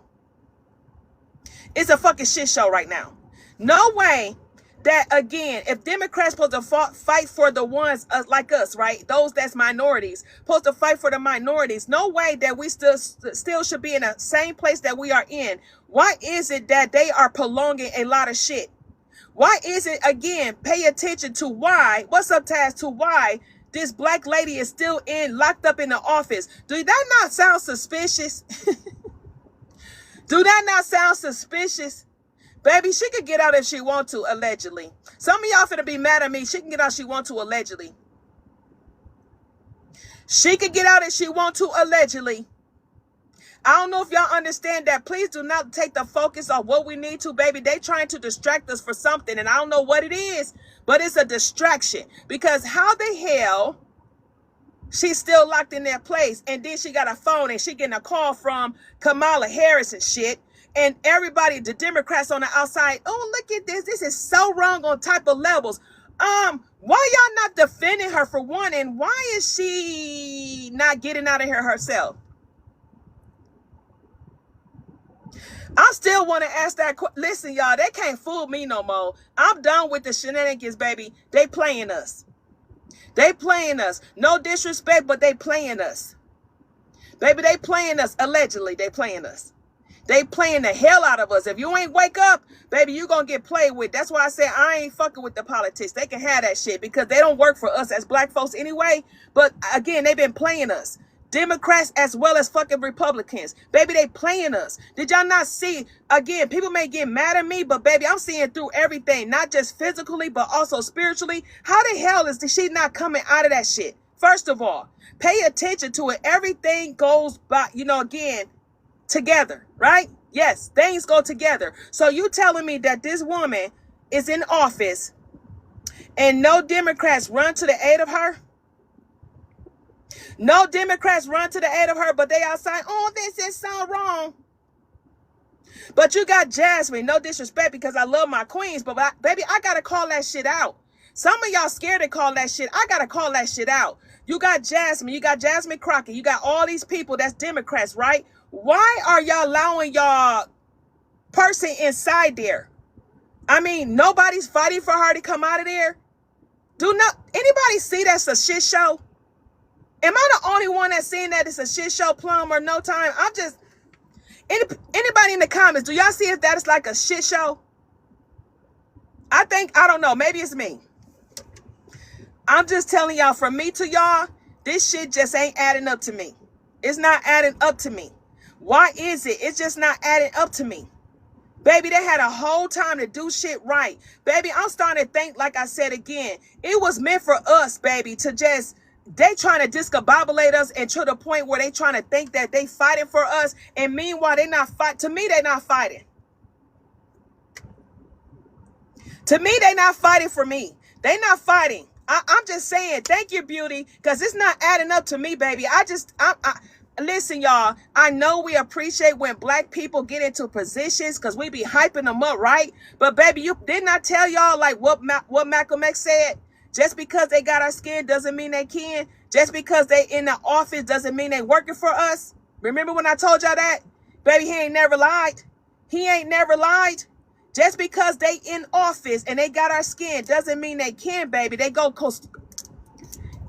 It's a fucking shit show right now. No way that, again, if Democrats supposed to fight for the ones like us, right? Those that's minorities, supposed to fight for the minorities. No way that we still should be in the same place that we are in. Why is it that they are prolonging a lot of shit? Why is it, again, pay attention to why, what's up, Taz, to why this Black lady is still locked up in the office? Do that not sound suspicious? Do that not sound suspicious? Baby, she could get out if she want to, allegedly. Some of y'all finna be mad at me. She can get out if she want to, allegedly. She could get out if she want to, allegedly. I don't know if y'all understand that. Please do not take the focus off what we need to, baby. They trying to distract us for something, and I don't know what it is, but it's a distraction. Because how the hell she's still locked in that place, and then she got a phone, and she getting a call from Kamala Harris and shit, and everybody, the Democrats on the outside, oh, look at this. This is so wrong on type of levels. Why y'all not defending her, for one, and why is she not getting out of here herself? I still want to ask that question. Listen, y'all, they can't fool me no more. I'm done with the shenanigans, baby. They playing us. They playing us. No disrespect, but they playing us. Baby, they playing us. Allegedly, they playing us. They playing the hell out of us. If you ain't wake up, baby, you gonna get played with. That's why I say I ain't fucking with the politics. They can have that shit because they don't work for us as Black folks anyway. But again, they've been playing us. Democrats as well as fucking Republicans. Baby, they playing us. Did y'all not see? Again, people may get mad at me, but baby, I'm seeing through everything. Not just physically, but also spiritually. How the hell is she not coming out of that shit? First of all, pay attention to it. Everything goes by, again, together, right? Yes, things go together. So you telling me that this woman is in office and no Democrats run to the aid of her? No Democrats run to the aid of her, but they outside. Oh, this is so wrong. But you got Jasmine, no disrespect because I love my queens, but baby, I gotta call that shit out. Some of y'all scared to call that shit. I gotta call that shit out. You got Jasmine Crockett, you got all these people that's Democrats, right? Why are y'all allowing y'all person inside there? I mean, nobody's fighting for her to come out of there. Do not anybody see that's a shit show? Am I the only one that's saying that it's a shit show, Plum, or no time? I'm just anybody in the comments, do y'all see if that is like a shit show? I don't know, maybe it's me. I'm just telling y'all, from me to y'all, this shit just ain't adding up to me. It's not adding up to me. Why is it? It's just not adding up to me. Baby, they had a whole time to do shit right. Baby, I'm starting to think, like I said again, it was meant for us, baby, to just, they trying to discombobulate us and to the point where they trying to think that they fighting for us. And meanwhile, they not fight. To me, they not fighting. To me, they not fighting for me. They not fighting. I'm just saying, thank you, beauty, because it's not adding up to me, baby. Listen, y'all, I know we appreciate when black people get into positions because we be hyping them up, right? But, baby, you didn't I tell y'all, like, what Malcolm X said? Just because they got our skin doesn't mean they can. Just because they in the office doesn't mean they working for us. Remember when I told y'all that? Baby, he ain't never lied. He ain't never lied. Just because they in office and they got our skin doesn't mean they can, baby. They go coast.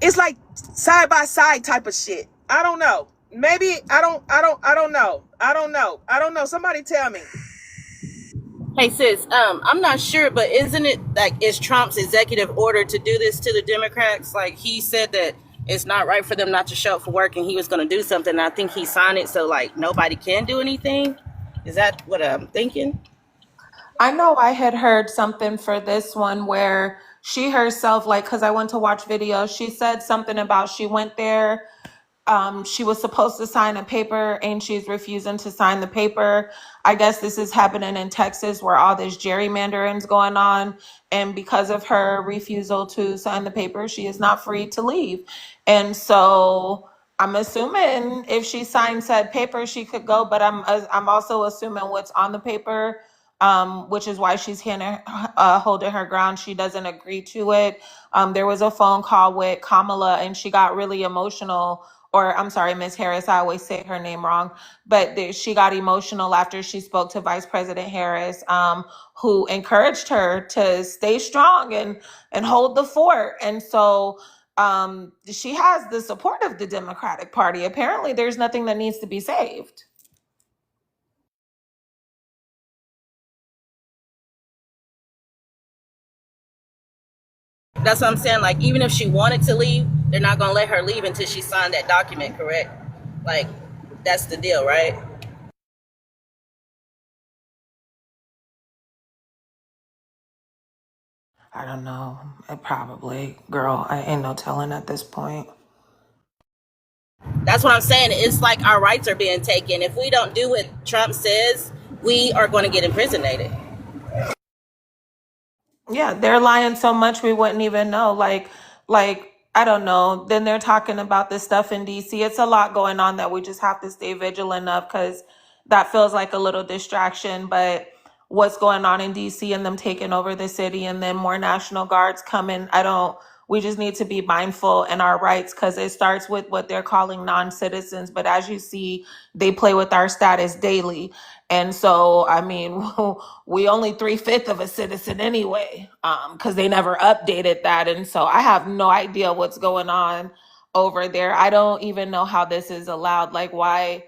It's like side by side type of shit. I don't know. Maybe I don't know. I don't know. Somebody tell me. Hey sis, I'm not sure, but isn't it like is Trump's executive order to do this to the Democrats? Like he said that it's not right for them not to show up for work, and he was going to do something. And I think he signed it, so like nobody can do anything. Is that what I'm thinking? I know I had heard something for this one where she herself, like, because I went to watch videos, she said something about she went there. She was supposed to sign a paper and she's refusing to sign the paper. I guess this is happening in Texas where all this gerrymandering's going on. And because of her refusal to sign the paper, she is not free to leave. And so I'm assuming if she signed said paper, she could go. But I'm also assuming what's on the paper, which is why she's holding her ground. She doesn't agree to it. There was a phone call with Kamala and she got really emotional, or I'm sorry, Ms. Harris, I always say her name wrong, but she got emotional after she spoke to Vice President Harris, who encouraged her to stay strong and hold the fort. And so she has the support of the Democratic Party. Apparently, there's nothing that needs to be saved. That's what I'm saying. Like even if she wanted to leave, they're not going to let her leave until she signed that document, correct? Like that's the deal, right? I don't know. Probably, girl. I ain't no telling at this point. That's what I'm saying. It's like our rights are being taken. If we don't do what Trump says, we are going to get imprisonated. Yeah, they're lying so much we wouldn't even know. Like I don't know. Then they're talking about this stuff in DC. It's a lot going on that we just have to stay vigilant of because that feels like a little distraction. But what's going on in DC and them taking over the city and then more National Guards coming, I don't. We just need to be mindful in our rights because it starts with what they're calling non-citizens. But as you see, they play with our status daily. And so, I mean, we only 3/5 of a citizen anyway, because they never updated that. And so I have no idea what's going on over there. I don't even know how this is allowed. Like, why?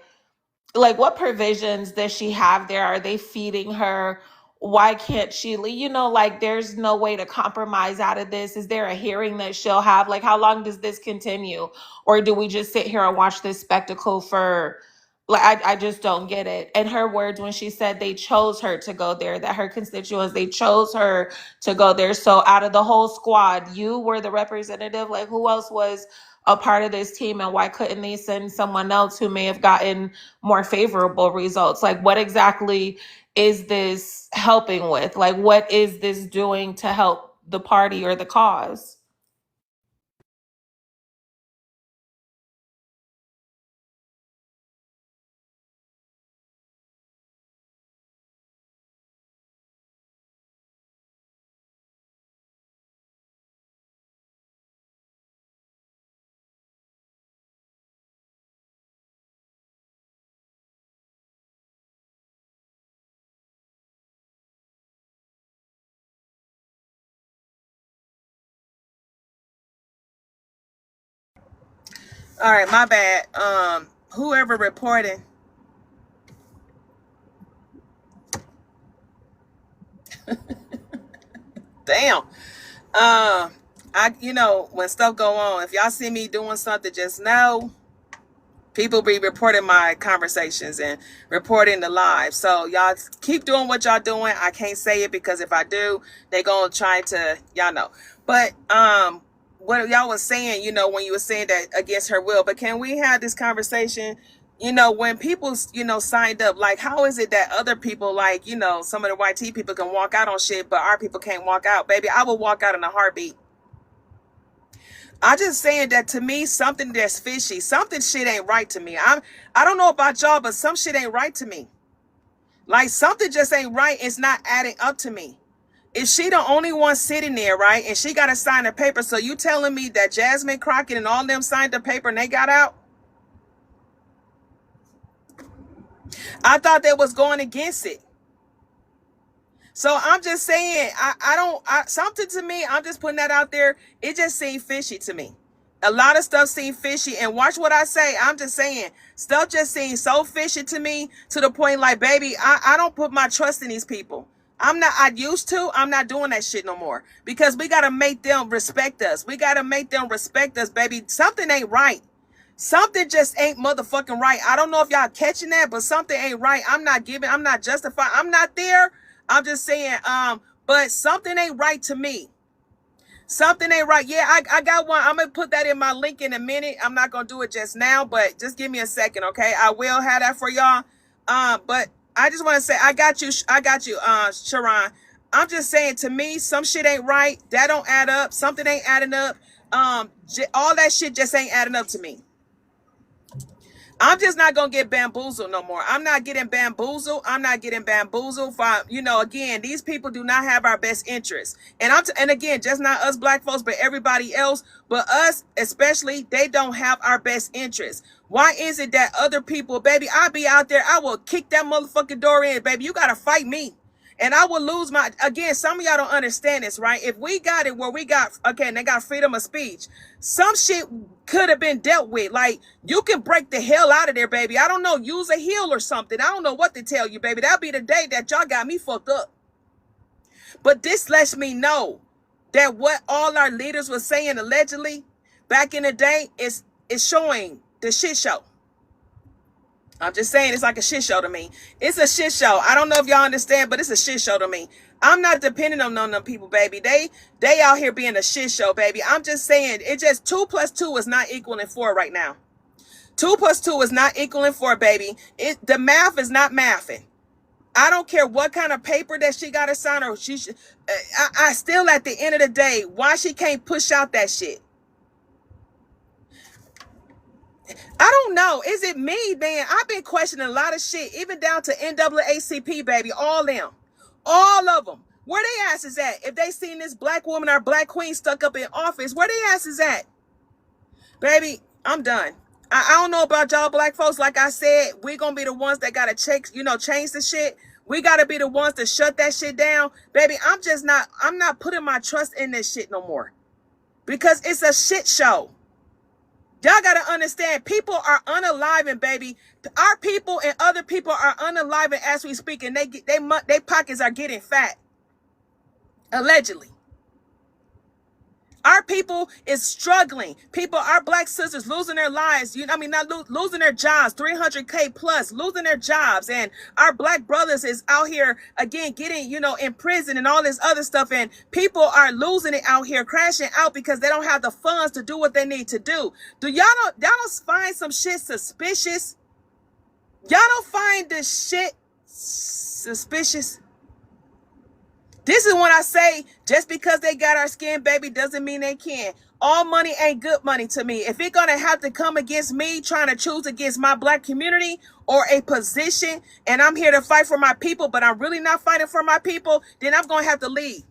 Like, what provisions does she have there? Are they feeding her? Why can't she leave? Like, there's no way to compromise out of this. Is there a hearing that she'll have? Like, how long does this continue? Or do we just sit here and watch this spectacle for, like, I just don't get it. And her words when she said they chose her to go there, that her constituents, they chose her to go there. So out of the whole squad, you were the representative. Like, who else was a part of this team, and why couldn't they send someone else who may have gotten more favorable results? Like, what exactly is this helping with? Like, what is this doing to help the party or the cause? All right, my bad. Whoever reporting. Damn. When stuff go on, if y'all see me doing something, just know people be reporting my conversations and reporting the live. So y'all keep doing what y'all doing. I can't say it because if I do, they gonna try to, y'all know. But what y'all was saying, when you were saying that against her will, but can we have this conversation? When people, signed up, like, how is it that other people, like, some of the YT people can walk out on shit, but our people can't walk out? Baby, I will walk out in a heartbeat. I'm just saying that to me, something that's fishy, something shit ain't right to me. I don't know about y'all, but some shit ain't right to me. Like something just ain't right. It's not adding up to me. If she the only one sitting there, right, and she got to sign a paper, so you telling me that Jasmine Crockett and all them signed the paper and they got out? I thought they was going against it. So I'm just saying, something to me, I'm just putting that out there. It just seemed fishy to me. A lot of stuff seemed fishy, and watch what I say. I'm just saying, stuff just seems so fishy to me to the point like, baby, I don't put my trust in these people. I used to, I'm not doing that shit no more because we got to make them respect us. We got to make them respect us, baby. Something ain't right. Something just ain't motherfucking right. I don't know if y'all catching that, but something ain't right. I'm not justifying. I'm not there. I'm just saying, but something ain't right to me. Something ain't right. Yeah, I got one. I'm going to put that in my link in a minute. I'm not going to do it just now, but just give me a second, okay? I will have that for y'all. But I just want to say, I got you, Sharon. I'm just saying, to me, some shit ain't right. That don't add up. Something ain't adding up. All that shit just ain't adding up to me. I'm just not going to get bamboozled no more. I'm not getting bamboozled. Again, these people do not have our best interests. And again, just not us black folks, but everybody else, but us especially, they don't have our best interests. Why is it that other people, baby, I'll be out there, I will kick that motherfucking door in, baby. You got to fight me. And I will lose again, some of y'all don't understand this, right? If we got it where we got, okay, and they got freedom of speech, some shit could have been dealt with. Like, you can break the hell out of there, baby. I don't know, use a heel or something. I don't know what to tell you, baby. That'll be the day that y'all got me fucked up. But this lets me know that what all our leaders were saying allegedly back in the day is showing the shit show. I'm just saying, it's like a shit show to me. It's a shit show. I don't know if y'all understand, but it's a shit show to me. I'm not depending on none of them people, baby. They out here being a shit show, baby. I'm just saying, it just 2 + 2 is not equaling 4 right now. 2 + 2 is not equaling 4, baby. The math is not mathing. I don't care what kind of paper that she got to sign, or I still, at the end of the day, why she can't push out that shit? I don't know. Is it me, man? I've been questioning a lot of shit, even down to NAACP, baby. All them. All of them. Where they asses at? If they seen this black woman or black queen stuck up in office, where they asses at? Baby, I'm done. I don't know about y'all black folks. Like I said, we're going to be the ones that got to change the shit. We got to be the ones to shut that shit down. Baby, I'm not putting my trust in this shit no more. Because it's a shit show. Y'all got to understand, people are unaliving, baby. Our people and other people are unaliving as we speak, and they pockets are getting fat. Allegedly. Our people is struggling. Our black sisters losing their lives. Losing their jobs, 300K plus, losing their jobs. And our black brothers is out here, again, getting, in prison and all this other stuff. And people are losing it out here, crashing out because they don't have the funds to do what they need to do. Y'all don't find some shit suspicious? Y'all don't find this shit suspicious? This is when I say, just because they got our skin, baby, doesn't mean they can. All money ain't good money to me. If it's going to have to come against me trying to choose against my black community or a position, and I'm here to fight for my people, but I'm really not fighting for my people, then I'm going to have to leave.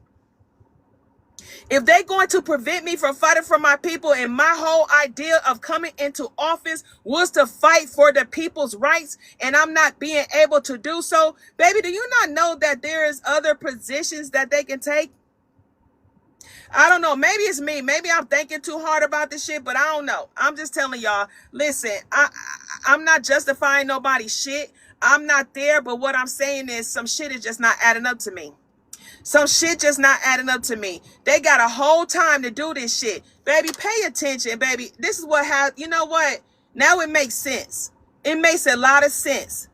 If they're going to prevent me from fighting for my people, and my whole idea of coming into office was to fight for the people's rights, and I'm not being able to do so, baby, do you not know that there is other positions that they can take? I don't know. Maybe it's me. Maybe I'm thinking too hard about this shit, but I don't know. I'm just telling y'all. Listen, I'm not justifying nobody's shit. I'm not there, but what I'm saying is some shit is just not adding up to me. Some shit just not adding up to me. They got a whole time to do this shit. Baby, pay attention, baby. This is what you know what? Now it makes sense. It makes a lot of sense.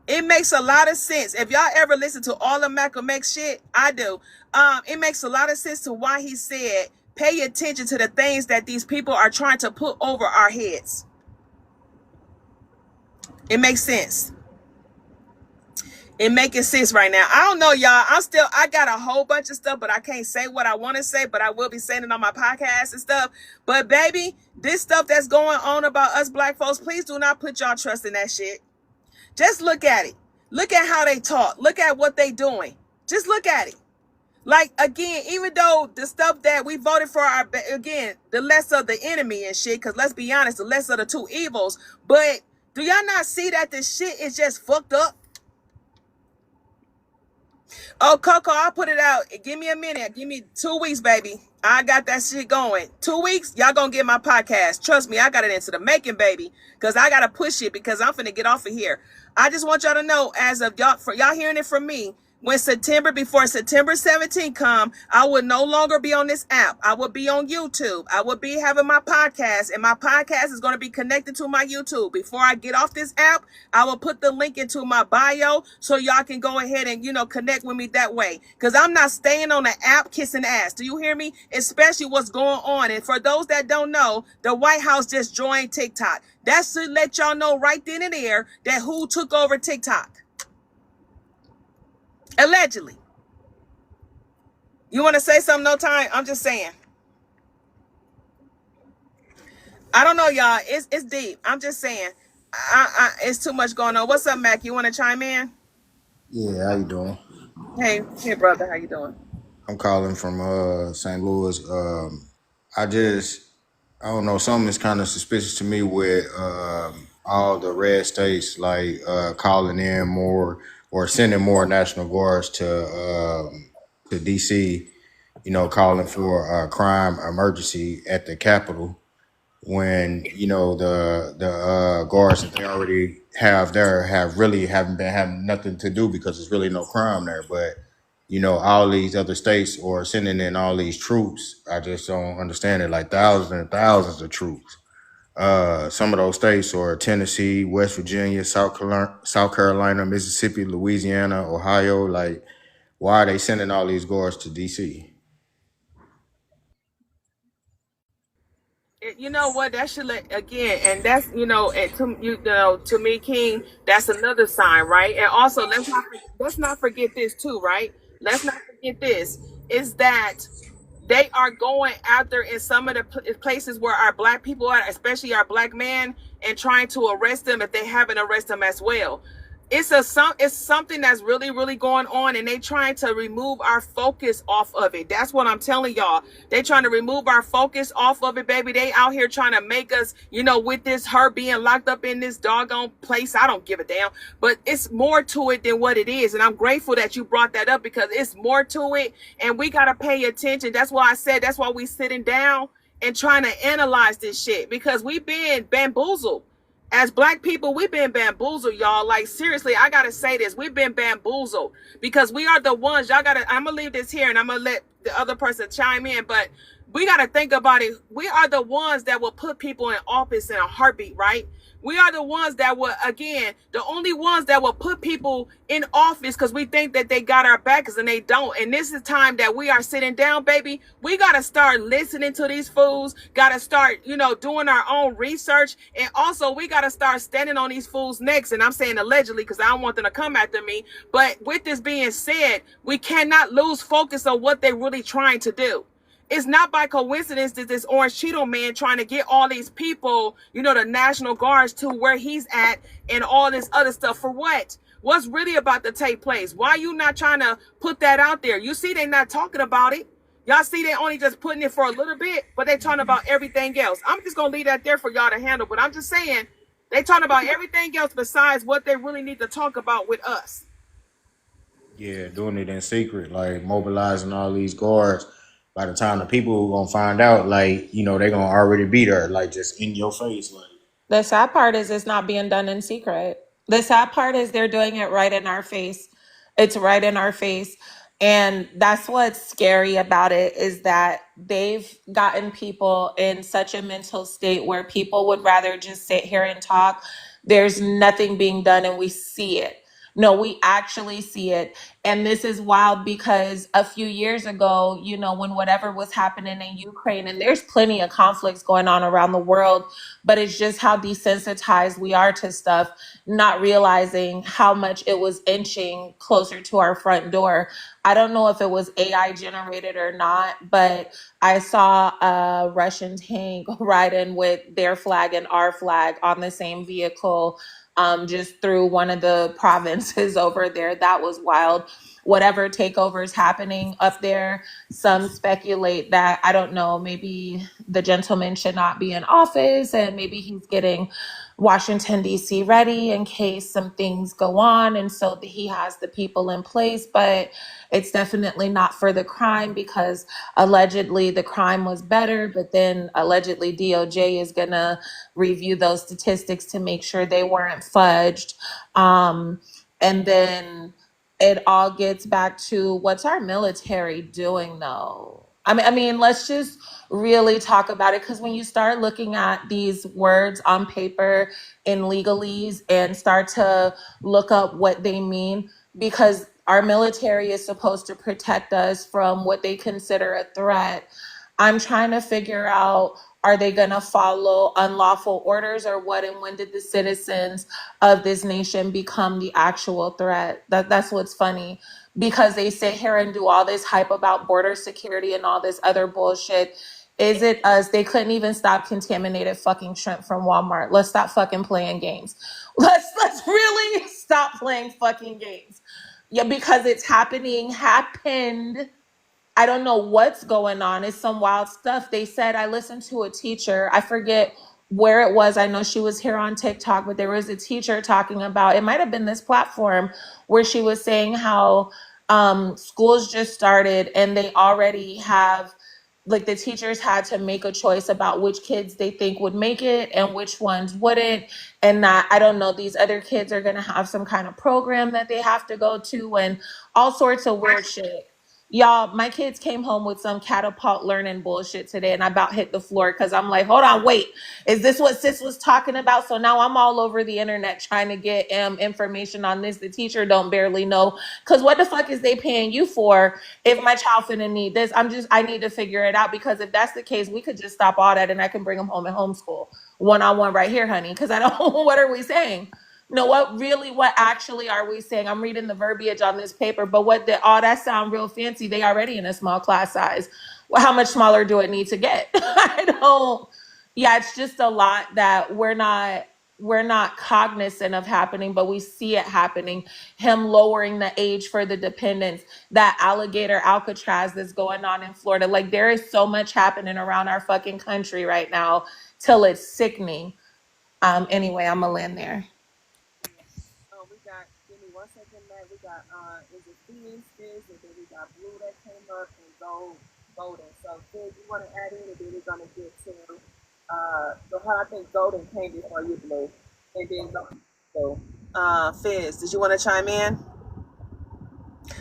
It makes a lot of sense. If y'all ever listen to all of Malcolm X shit, I do. It makes a lot of sense to why he said, pay attention to the things that these people are trying to put over our heads. It makes sense. It making sense right now. I don't know, y'all. I got a whole bunch of stuff, but I can't say what I want to say, but I will be saying it on my podcast and stuff. But baby, this stuff that's going on about us black folks, please do not put y'all trust in that shit. Just look at it. Look at how they talk. Look at what they doing. Just look at it. Like, again, even though the stuff that we voted for are, again, the less of the enemy and shit, because let's be honest, the less of the two evils. But do y'all not see that this shit is just fucked up? Oh, Coco, I'll put it out. Give me a minute. Give me 2 weeks, baby. I got that shit going. 2 weeks, y'all gonna get my podcast. Trust me, I got it into the making, baby. Because I gotta push it because I'm finna get off of here. I just want y'all to know, as of y'all, for y'all hearing it from me, before September 17th come, I will no longer be on this app. I will be on YouTube. I will be having my podcast, and my podcast is going to be connected to my YouTube. Before I get off this app, I will put the link into my bio so y'all can go ahead and, connect with me that way. Because I'm not staying on the app kissing ass. Do you hear me? Especially what's going on. And for those that don't know, the White House just joined TikTok. That's to let y'all know right then and there that who took over TikTok. Allegedly. You want to say something? No time. I'm just saying. I don't know, y'all. It's deep. I'm just saying. It's too much going on. What's up, Mac? You want to chime in? Yeah, how you doing? Hey, brother. How you doing? I'm calling from St. Louis. I don't know, something is kind of suspicious to me with all the red states like calling in more or sending more National Guards to DC, calling for a crime emergency at the Capitol when the guards that they already have there haven't been having nothing to do because there's really no crime there. But all these other states are sending in all these troops. I just don't understand it. Like thousands and thousands of troops. Some of those states are Tennessee, West Virginia, South Carolina, Mississippi, Louisiana, Ohio. Like, why are they sending all these guards to DC? You know what? That should again, and that's to me, King. That's another sign, right? And also, let's not forget this too, right? Let's not forget this is that they are going out there in some of the places where our black people are, especially our black men, and trying to arrest them if they haven't arrested them as well. It's something that's really, really going on, and they trying to remove our focus off of it. That's what I'm telling y'all. They trying to remove our focus off of it, baby. They out here trying to make us, with this her being locked up in this doggone place. I don't give a damn, but it's more to it than what it is. And I'm grateful that you brought that up because it's more to it, and we got to pay attention. That's why I said, that's why we sitting down and trying to analyze this shit, because we've been bamboozled. As black people, we've been bamboozled, y'all. Like, seriously, I got to say this. We've been bamboozled because we are the ones. I'm going to leave this here and I'm going to let the other person chime in. But we got to think about it. We are the ones that will put people in office in a heartbeat, right? We are the ones that will, again, the only ones that will put people in office because we think that they got our backs and they don't. And this is time that we are sitting down, baby. We got to start listening to these fools, got to start, doing our own research. And also we got to start standing on these fools' necks. And I'm saying allegedly because I don't want them to come after me. But with this being said, we cannot lose focus on what they're really trying to do. It's not by coincidence that this Orange Cheeto man trying to get all these people, the National Guards to where he's at and all this other stuff. For what? What's really about to take place? Why are you not trying to put that out there? You see, they're not talking about it. Y'all see, they only just putting it for a little bit, but they talking about everything else. I'm just going to leave that there for y'all to handle. But I'm just saying, they talking about everything else besides what they really need to talk about with us. Yeah, doing it in secret, like mobilizing all these guards. by the time the people gonna find out, like, they gonna already be there, like just in your face, like. The sad part is it's not being done in secret. The sad part is they're doing it right in our face. It's right in our face. And that's what's scary about it is that they've gotten people in such a mental state where people would rather just sit here and talk. There's nothing being done and we see it. No, we actually see it. And this is wild because a few years ago, when whatever was happening in Ukraine, and there's plenty of conflicts going on around the world, but it's just how desensitized we are to stuff, not realizing how much it was inching closer to our front door. I don't know if it was AI generated or not, but I saw a Russian tank ride in with their flag and our flag on the same vehicle, just through one of the provinces over there. That was wild. Whatever takeover is happening up there, some speculate that, I don't know, maybe the gentleman should not be in office and maybe he's getting Washington, D.C. ready in case some things go on. And so he has the people in place, but it's definitely not for the crime because allegedly the crime was better, but then allegedly DOJ is going to review those statistics to make sure they weren't fudged. And then it all gets back to what's our military doing though? I mean, let's just really talk about it because when you start looking at these words on paper in legalese and start to look up what they mean, because our military is supposed to protect us from what they consider a threat. I'm trying to figure out, are they going to follow unlawful orders or what? And when did the citizens of this nation become the actual threat? That's what's funny because they sit here and do all this hype about border security and all this other bullshit. Is it us? They couldn't even stop contaminated fucking shrimp from Walmart. Let's stop fucking playing games. Let's really stop playing fucking games. Yeah, because it's happened. I don't know what's going on. It's some wild stuff. They said, I listened to a teacher. I forget where it was. I know she was here on TikTok, but there was a teacher talking about, it might have been this platform where she was saying how schools just started and they already have, like the teachers had to make a choice about which kids they think would make it and which ones wouldn't. And that, I don't know, these other kids are going to have some kind of program that they have to go to and all sorts of weird shit. Y'all, my kids came home with some catapult learning bullshit today, and I about hit the floor because I'm like, hold on, wait, is this what sis was talking about? So now I'm all over the internet trying to get information on this. The teacher don't barely know because what the fuck is they paying you for if my child finna need this? I need to figure it out because if that's the case, we could just stop all that and I can bring them home and homeschool one-on-one right here, honey, because I don't, what are we saying? No, what actually are we saying? I'm reading the verbiage on this paper, but that sound real fancy. They already in a small class size. Well, how much smaller do it need to get? I don't, yeah, it's just a lot that we're not cognizant of happening, but we see it happening. Him lowering the age for the dependents, that alligator Alcatraz that's going on in Florida. Like there is so much happening around our fucking country right now till it's sickening. Anyway, I'm gonna land there. Oh, we got, give me 1 second, Matt. We got, is it Fizz, and then we got Blue that came up, and Golden. So, Fizz, you want to add in, and then we're going to get to, I think Golden came before you, Blue. And then, so, Fizz, did you want to chime in?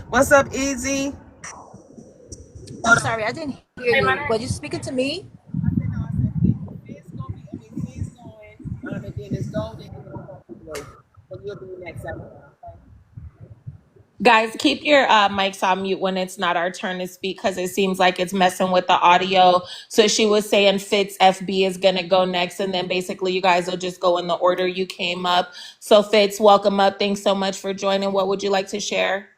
What's up, Easy? I'm sorry, I didn't hear you. Were you speaking to me? I said, no, I said, Fizz going, Fizz going, and then it's Golden, and then we're going to Blue. So, you'll be next after that, okay? Guys, keep your mics on mute when it's not our turn to speak because it seems like it's messing with the audio. So she was saying Fitz FB is going to go next, and then basically you guys will just go in the order you came up. So Fitz, welcome up. Thanks so much for joining. What would you like to share?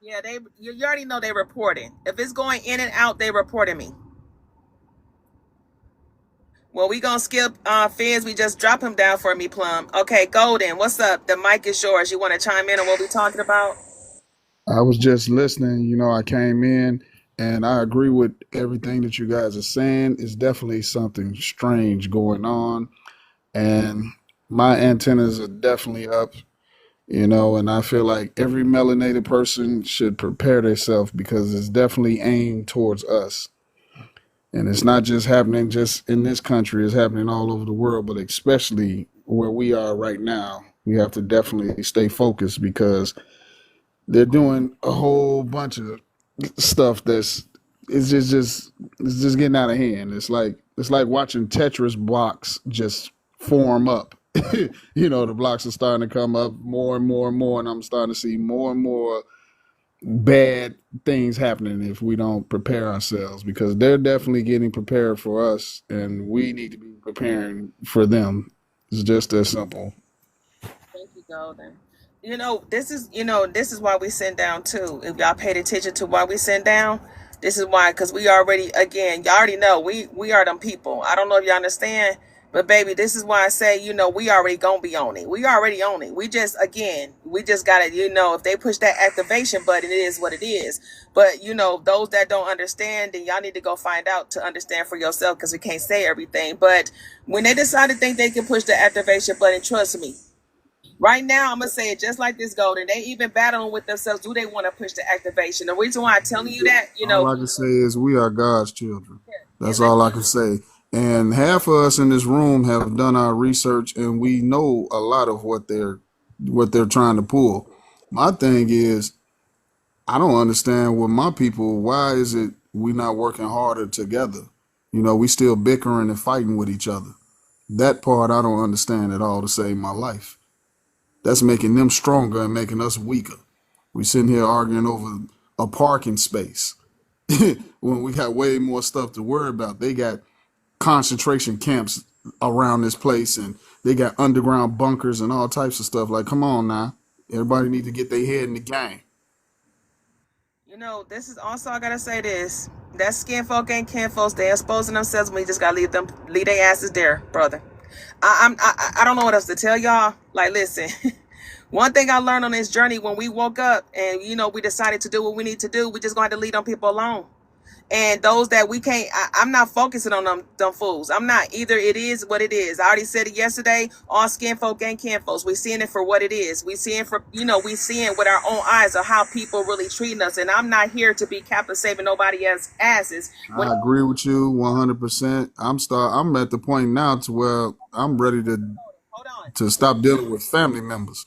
Yeah, you already know they reporting. If it's going in and out, they reporting me. Well, we gonna skip Fizz. We just drop him down for me, Plum. Okay, Golden, what's up? The mic is yours. You want to chime in on what we talking about? I was just listening. I came in and I agree with everything that you guys are saying. It's definitely something strange going on. And my antennas are definitely up, and I feel like every melanated person should prepare themselves because it's definitely aimed towards us. And it's not just happening just in this country, it's happening all over the world, but especially where we are right now. We have to definitely stay focused because they're doing a whole bunch of stuff that's it's just getting out of hand. It's like watching Tetris blocks just form up. You know, the blocks are starting to come up more and more and more, and I'm starting to see more and more bad things happening if we don't prepare ourselves because they're definitely getting prepared for us and we need to be preparing for them. It's just that simple. Thank you, Golden. This is why we send down too. If y'all paid attention to why we send down, this is why, because we already, again, y'all already know we are them people. I don't know if y'all understand, but baby, this is why I say, we already gonna be on it. We already on it. We just gotta, if they push that activation button, it is what it is. But those that don't understand, then y'all need to go find out to understand for yourself, because we can't say everything. But when they decide to think they can push the activation button, trust me. Right now, I'm gonna say it just like this, Golden. They even battling with themselves. Do they want to push the activation? The reason why I'm telling you that, All I can say is we are God's children. yeah, That's all I can say. And half of us in this room have done our research and we know a lot of what they're trying to pull. My thing is I don't understand with my people, why is it we not working harder together? We still bickering and fighting with each other. That part I don't understand at all to save my life. That's making them stronger and making us weaker. We sitting here arguing over a parking space when we got way more stuff to worry about. They got concentration camps around this place and they got underground bunkers and all types of stuff. Like, come on now. Everybody need to get their head in the game. This is also, I gotta say this. That skin folk ain't kin folks. They exposing themselves. We just gotta leave their asses there, brother. I don't know what else to tell y'all. Like, listen, one thing I learned on this journey when we woke up and we decided to do what we need to do, we just going to leave them people alone. And those that we can't, I'm not focusing on them fools. I'm not either. It is what it is. I already said it yesterday. All skin folk ain't kin folks. We seeing it for what it is. We seeing we seeing with our own eyes of how people really treating us. And I'm not here to be Captain saving nobody else's asses. I agree with you 100%. I'm at the point now to where I'm ready to stop dealing with family members.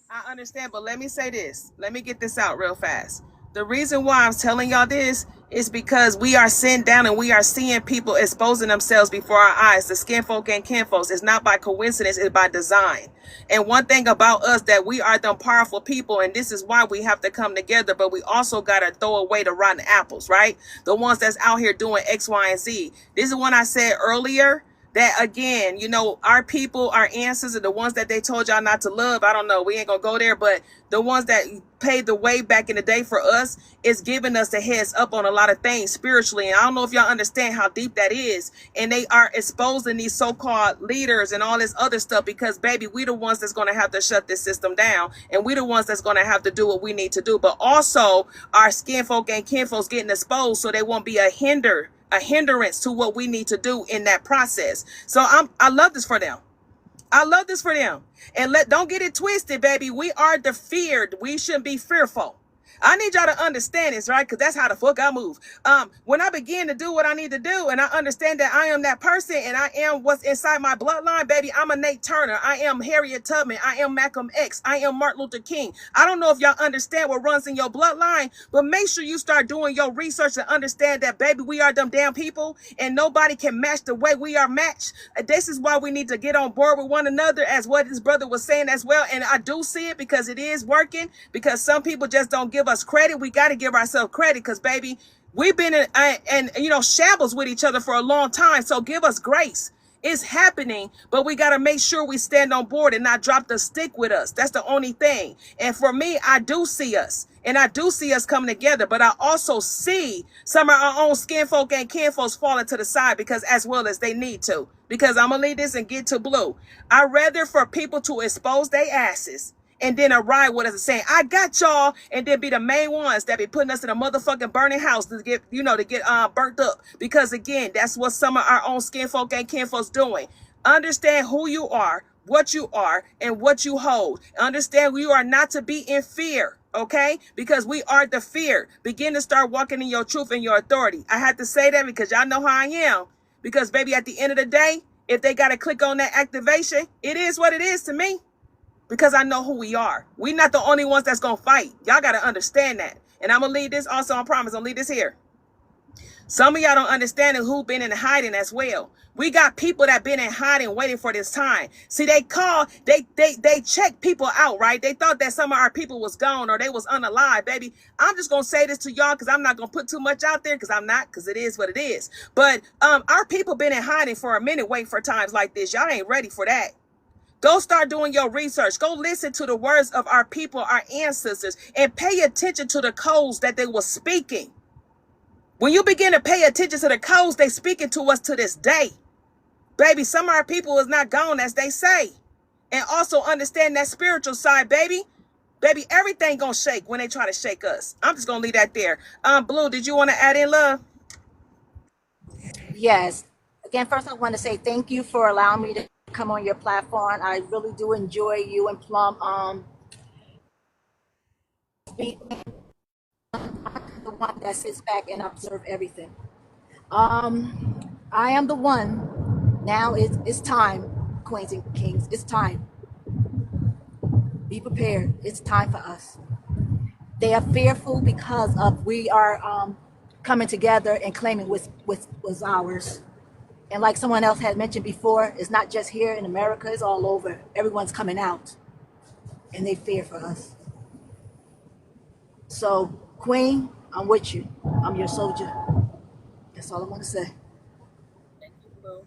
I understand, but let me say this. Let me get this out real fast. The reason why I'm telling y'all this is because we are sitting down and we are seeing people exposing themselves before our eyes. The skin folk and kin folks. It's not by coincidence, it's by design. And one thing about us, that we are them powerful people, and this is why we have to come together, but we also got to throw away the rotten apples, right? The ones that's out here doing X, Y, and Z. This is what I said earlier. That again, our people, our ancestors, the ones that they told y'all not to love. I don't know. We ain't gonna go there, but the ones that paid the way back in the day for us is giving us the heads up on a lot of things spiritually. And I don't know if y'all understand how deep that is. And they are exposing these so-called leaders and all this other stuff because, baby, we the ones that's gonna have to shut this system down, and we the ones that's gonna have to do what we need to do. But also, our skin folk and kin folks getting exposed so they won't be a hindrance to what we need to do in that process. So I love this for them. I love this for them. And don't get it twisted, baby. We are the feared. We shouldn't be fearful. I need y'all to understand this, right? Because that's how the fuck I move. When I begin to do what I need to do, and I understand that I am that person, and I am what's inside my bloodline, baby. I'm a Nate Turner. I am Harriet Tubman. I am Malcolm X. I am Martin Luther King. I don't know if y'all understand what runs in your bloodline, but make sure you start doing your research and understand that, baby, we are them damn people, and nobody can match the way we are matched. This is why we need to get on board with one another, as what his brother was saying as well. And I do see it because it is working, because some people just don't give us credit. We got to give ourselves credit because, baby, we've been in shambles with each other for a long time. So give us grace. It's happening, but we got to make sure we stand on board and not drop the stick with us. That's the only thing. And for me, I do see us. And I do see us coming together, but I also see some of our own skin folk and kin folks falling to the side because as well as they need to. Because I'm going to leave this and get to blue. I'd rather for people to expose their asses and then arrive with us saying, I got y'all, and then be the main ones that be putting us in a motherfucking burning house to get burnt up. Because again, that's what some of our own skin folk and kin folks doing. Understand who you are, what you are, and what you hold. Understand you are not to be in fear. Okay? Because we are the fear. Begin to start walking in your truth and your authority. I had to say that because y'all know how I am. Because, baby, at the end of the day, if they got to click on that activation, it is what it is to me. Because I know who we are. We're not the only ones that's going to fight. Y'all got to understand that. And I'm going to leave this also, I promise, I'm going to leave this here. Some of y'all don't understand who been in hiding as well. We got people that been in hiding waiting for this time. See, they check people out, right? They thought that some of our people was gone or they was unalive, baby. I'm just going to say this to y'all because I'm not going to put too much out there because I'm not, because it is what it is. But our people been in hiding for a minute waiting for times like this. Y'all ain't ready for that. Go start doing your research. Go listen to the words of our people, our ancestors, and pay attention to the codes that they were speaking. When you begin to pay attention to the codes, they speaking to us to this day. Baby, some of our people is not gone, as they say. And also understand that spiritual side, baby. Baby, everything gonna shake when they try to shake us. I'm just gonna leave that there. Blue, did you want to add in, love? Yes. Again, first I want to say thank you for allowing me to come on your platform. I really do enjoy you and Plum being the one that sits back and observe everything. I am the one. Now it's time, queens and kings. It's time. Be prepared. It's time for us. They are fearful because of we are coming together and claiming what's ours. And like someone else had mentioned before, it's not just here in America, it's all over. Everyone's coming out and they fear for us. So, Queen, I'm with you. I'm your soldier. That's all I want to say. Thank you, Blue.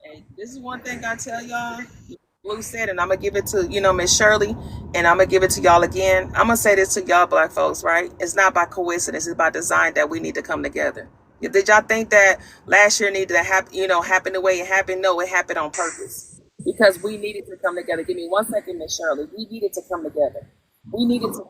Hey, this is one thing I tell y'all. Blue said, and I'm going to give it to, Miss Shirley, and I'm going to give it to y'all again. I'm going to say this to y'all black folks, right? It's not by coincidence. It's by design that we need to come together. Did y'all think that last year needed to happen the way it happened? No, it happened on purpose. Because we needed to come together. Give me 1 second, Miss Shirley. We needed to come together. We needed to,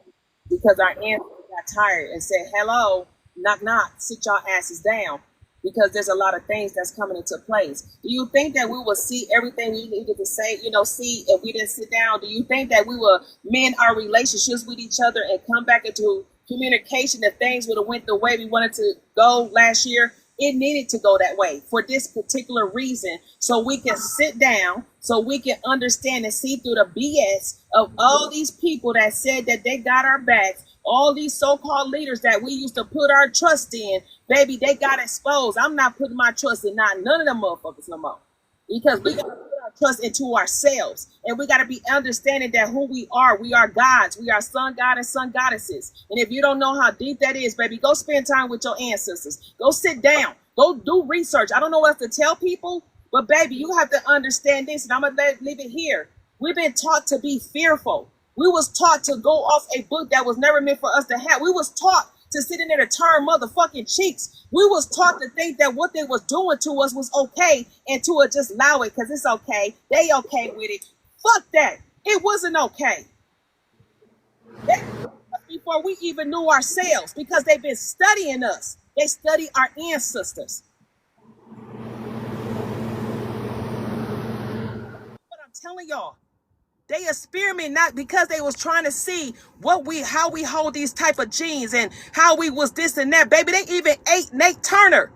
because our ancestors got tired and said, hello, knock, knock, sit y'all asses down. Because there's a lot of things that's coming into place. Do you think that we will see everything we needed to say, see if we didn't sit down? Do you think that we will mend our relationships with each other and come back into communication if things would have went the way we wanted to go last year? It needed to go that way for this particular reason, so we can sit down, so we can understand and see through the BS of all these people that said that they got our backs. All these so-called leaders that we used to put our trust in, baby, they got exposed. I'm not putting my trust in none of them motherfuckers no more. Because we got to put our trust into ourselves. And we got to be understanding that who we are gods. We are sun god and sun goddesses. And if you don't know how deep that is, baby, go spend time with your ancestors. Go sit down. Go do research. I don't know what else to tell people, but baby, you have to understand this. And I'm going to leave it here. We've been taught to be fearful. We was taught to go off a book that was never meant for us to have. We was taught to sit in there to turn motherfucking cheeks. We was taught to think that what they was doing to us was okay and to just allow it because it's okay. They okay with it. Fuck that. It wasn't okay. Before we even knew ourselves, because they've been studying us. They study our ancestors. But I'm telling y'all, they experiment not because they was trying to see how we hold these type of genes and how we was this and that. Baby, they even ate Nate Turner.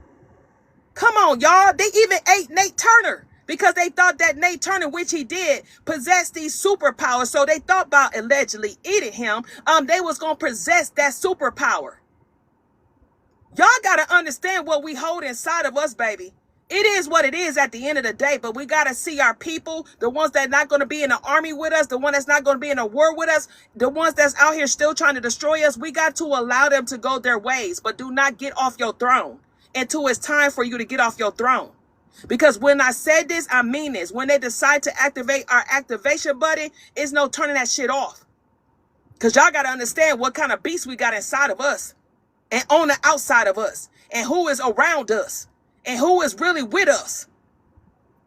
Come on, y'all. They even ate Nate Turner because they thought that Nate Turner, which he did, possessed these superpowers. So they thought about allegedly eating him. They was going to possess that superpower. Y'all got to understand what we hold inside of us, baby. It is what it is at the end of the day, but we got to see our people, the ones that are not going to be in the army with us, the one that's not going to be in a war with us, the ones that's out here still trying to destroy us. We got to allow them to go their ways, but do not get off your throne until it's time for you to get off your throne. Because when I said this, I mean this. When they decide to activate our activation button, it's no turning that shit off. Because y'all got to understand what kind of beast we got inside of us and on the outside of us and who is around us. And who is really with us?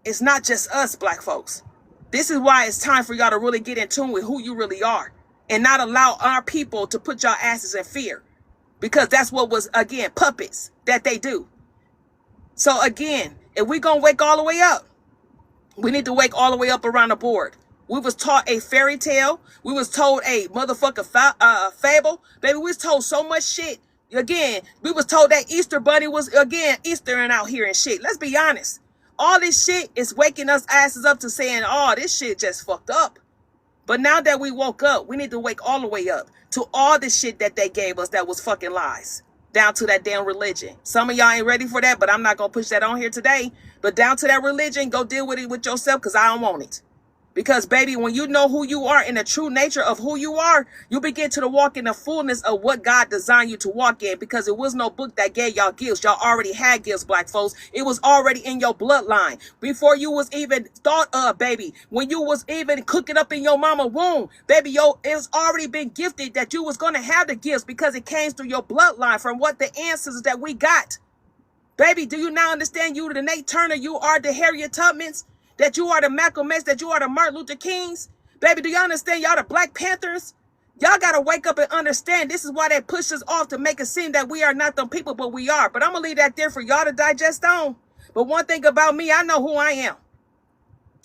It's not just us, black folks. This is why it's time for y'all to really get in tune with who you really are and not allow our people to put y'all asses in fear, because that's what was, again, puppets that they do. So again, if we gonna wake all the way up, we need to wake all the way up around the board. We was taught a fairy tale. We was told a motherfucking fable. Baby, we was told so much shit. Again, we was told that Easter Bunny was, again, Eastering out here and shit. Let's be honest. All this shit is waking us asses up to saying, oh, this shit just fucked up. But now that we woke up, we need to wake all the way up to all the shit that they gave us that was fucking lies. Down to that damn religion. Some of y'all ain't ready for that, but I'm not going to push that on here today. But down to that religion, go deal with it with yourself, because I don't want it. Because, baby, when you know who you are and the true nature of who you are, you begin to walk in the fullness of what God designed you to walk in. Because it was no book that gave y'all gifts. Y'all already had gifts, black folks. It was already in your bloodline. Before you was even thought of, baby. When you was even cooking up in your mama womb, baby, it was already been gifted that you was going to have the gifts, because it came through your bloodline from what the ancestors that we got. Baby, do you now understand you the Nate Turner, you are the Harriet Tubmans, that you are the Malcolm X, that you are the Martin Luther Kings? Baby, do y'all understand y'all the Black Panthers? Y'all got to wake up and understand this is why they push us off, to make it seem that we are not them people, but we are. But I'm going to leave that there for y'all to digest on. But one thing about me, I know who I am.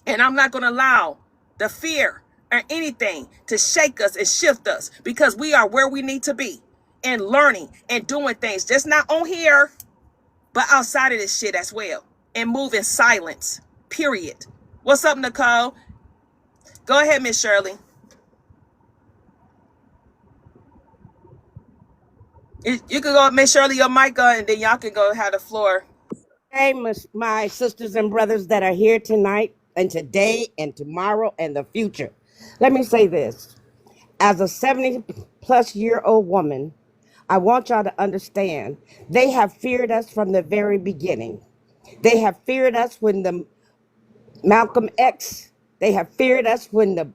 And I'm not going to allow the fear or anything to shake us and shift us, because we are where we need to be and learning and doing things, just not on here, but outside of this shit as well, and move in silence, period. What's up, Nicole? Go ahead, Miss Shirley. You can go, Miss Shirley, your mic on, and then y'all can go have the floor. Hey, my sisters and brothers that are here tonight and today and tomorrow and the future. Let me say this. As a 70-plus-year-old woman, I want y'all to understand they have feared us from the very beginning. They have feared us when the Malcolm X, they have feared us when the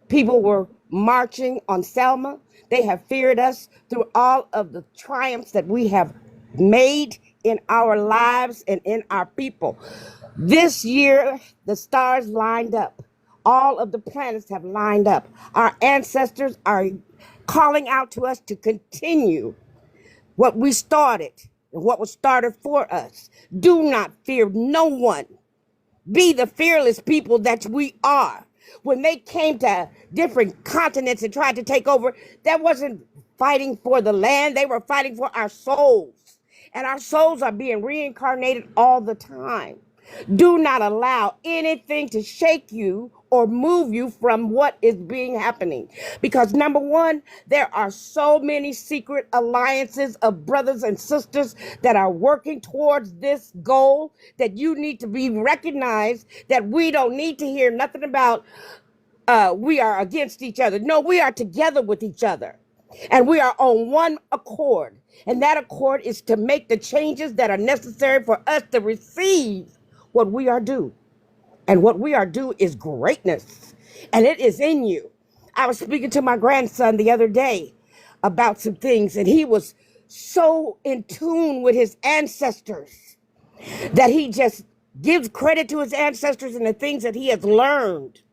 people were marching on Selma. They have feared us through all of the triumphs that we have made in our lives and in our people. This year, the stars lined up. All of the planets have lined up. Our ancestors are calling out to us to continue what we started and what was started for us. Do not fear no one. Be the fearless people that we are. When they came to different continents and tried to take over, that wasn't fighting for the land. They were fighting for our souls. And our souls are being reincarnated all the time. Do not allow anything to shake you or move you from what is being happening. Because number one, there are so many secret alliances of brothers and sisters that are working towards this goal that you need to be recognized, that we don't need to hear nothing about we are against each other. No, we are together with each other. And we are on one accord. And that accord is to make the changes that are necessary for us to receive what we are due. And what we are due is greatness. And it is in you. I was speaking to my grandson the other day about some things, and he was so in tune with his ancestors that he just gives credit to his ancestors and the things that he has learned.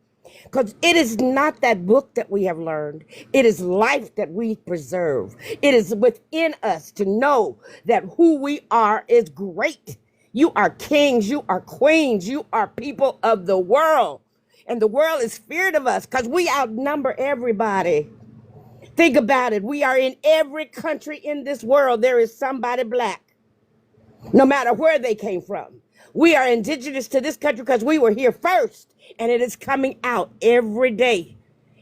Because it is not that book that we have learned. It is life that we preserve. It is within us to know that who we are is great. You are kings. You are queens. You are people of the world. And the world is feared of us because we outnumber everybody. Think about it. We are in every country in this world. There is somebody black, no matter where they came from. We are indigenous to this country because we were here first, and it is coming out every day.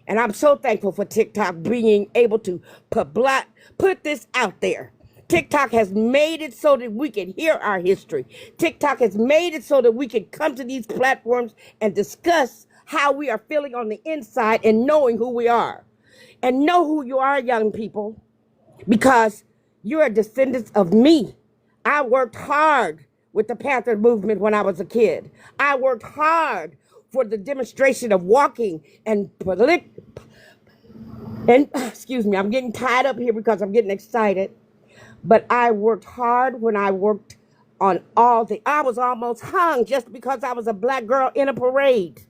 And I'm so thankful for TikTok being able to put this out there. TikTok has made it so that we can hear our history. TikTok has made it so that we can come to these platforms and discuss how we are feeling on the inside and knowing who we are. And know who you are, young people, because you're descendants of me. I worked hard with the Panther movement when I was a kid. I worked hard for the demonstration of walking and excuse me, I'm getting tied up here because I'm getting excited. But I worked hard when I worked on I was almost hung just because I was a black girl in a parade.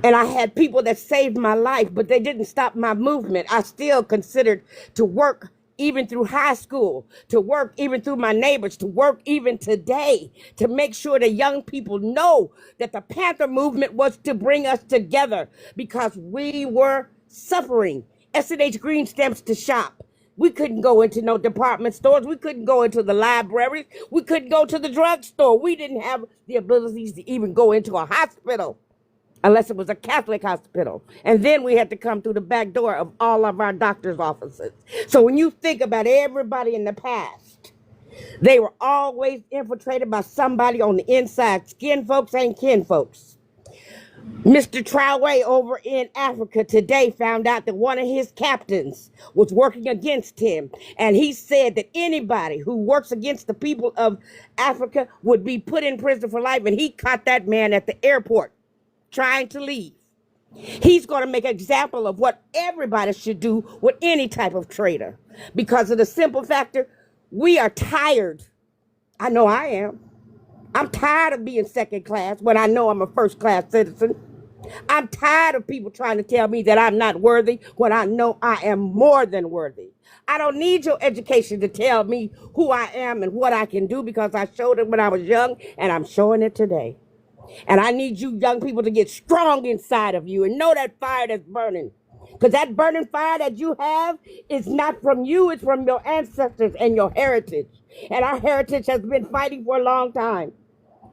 And I had people that saved my life, but they didn't stop my movement. I still considered to work even through high school, to work even through my neighbors, to work even today, to make sure that young people know that the Panther movement was to bring us together because we were suffering. S&H Green Stamps to shop. We couldn't go into no department stores. We couldn't go into the libraries. We couldn't go to the drugstore. We didn't have the abilities to even go into a hospital unless it was a Catholic hospital. And then we had to come through the back door of all of our doctor's offices. So when you think about everybody in the past, they were always infiltrated by somebody on the inside. Skin folks ain't kin folks. Mr. Traoré over in Africa today found out that one of his captains was working against him. And he said that anybody who works against the people of Africa would be put in prison for life. And he caught that man at the airport trying to leave. He's going to make an example of what everybody should do with any type of traitor. Because of the simple factor, we are tired. I know I am. I'm tired of being second class when I know I'm a first class citizen. I'm tired of people trying to tell me that I'm not worthy when I know I am more than worthy. I don't need your education to tell me who I am and what I can do because I showed it when I was young and I'm showing it today. And I need you young people to get strong inside of you and know that fire that's burning. Because that burning fire that you have is not from you, it's from your ancestors and your heritage. And our heritage has been fighting for a long time.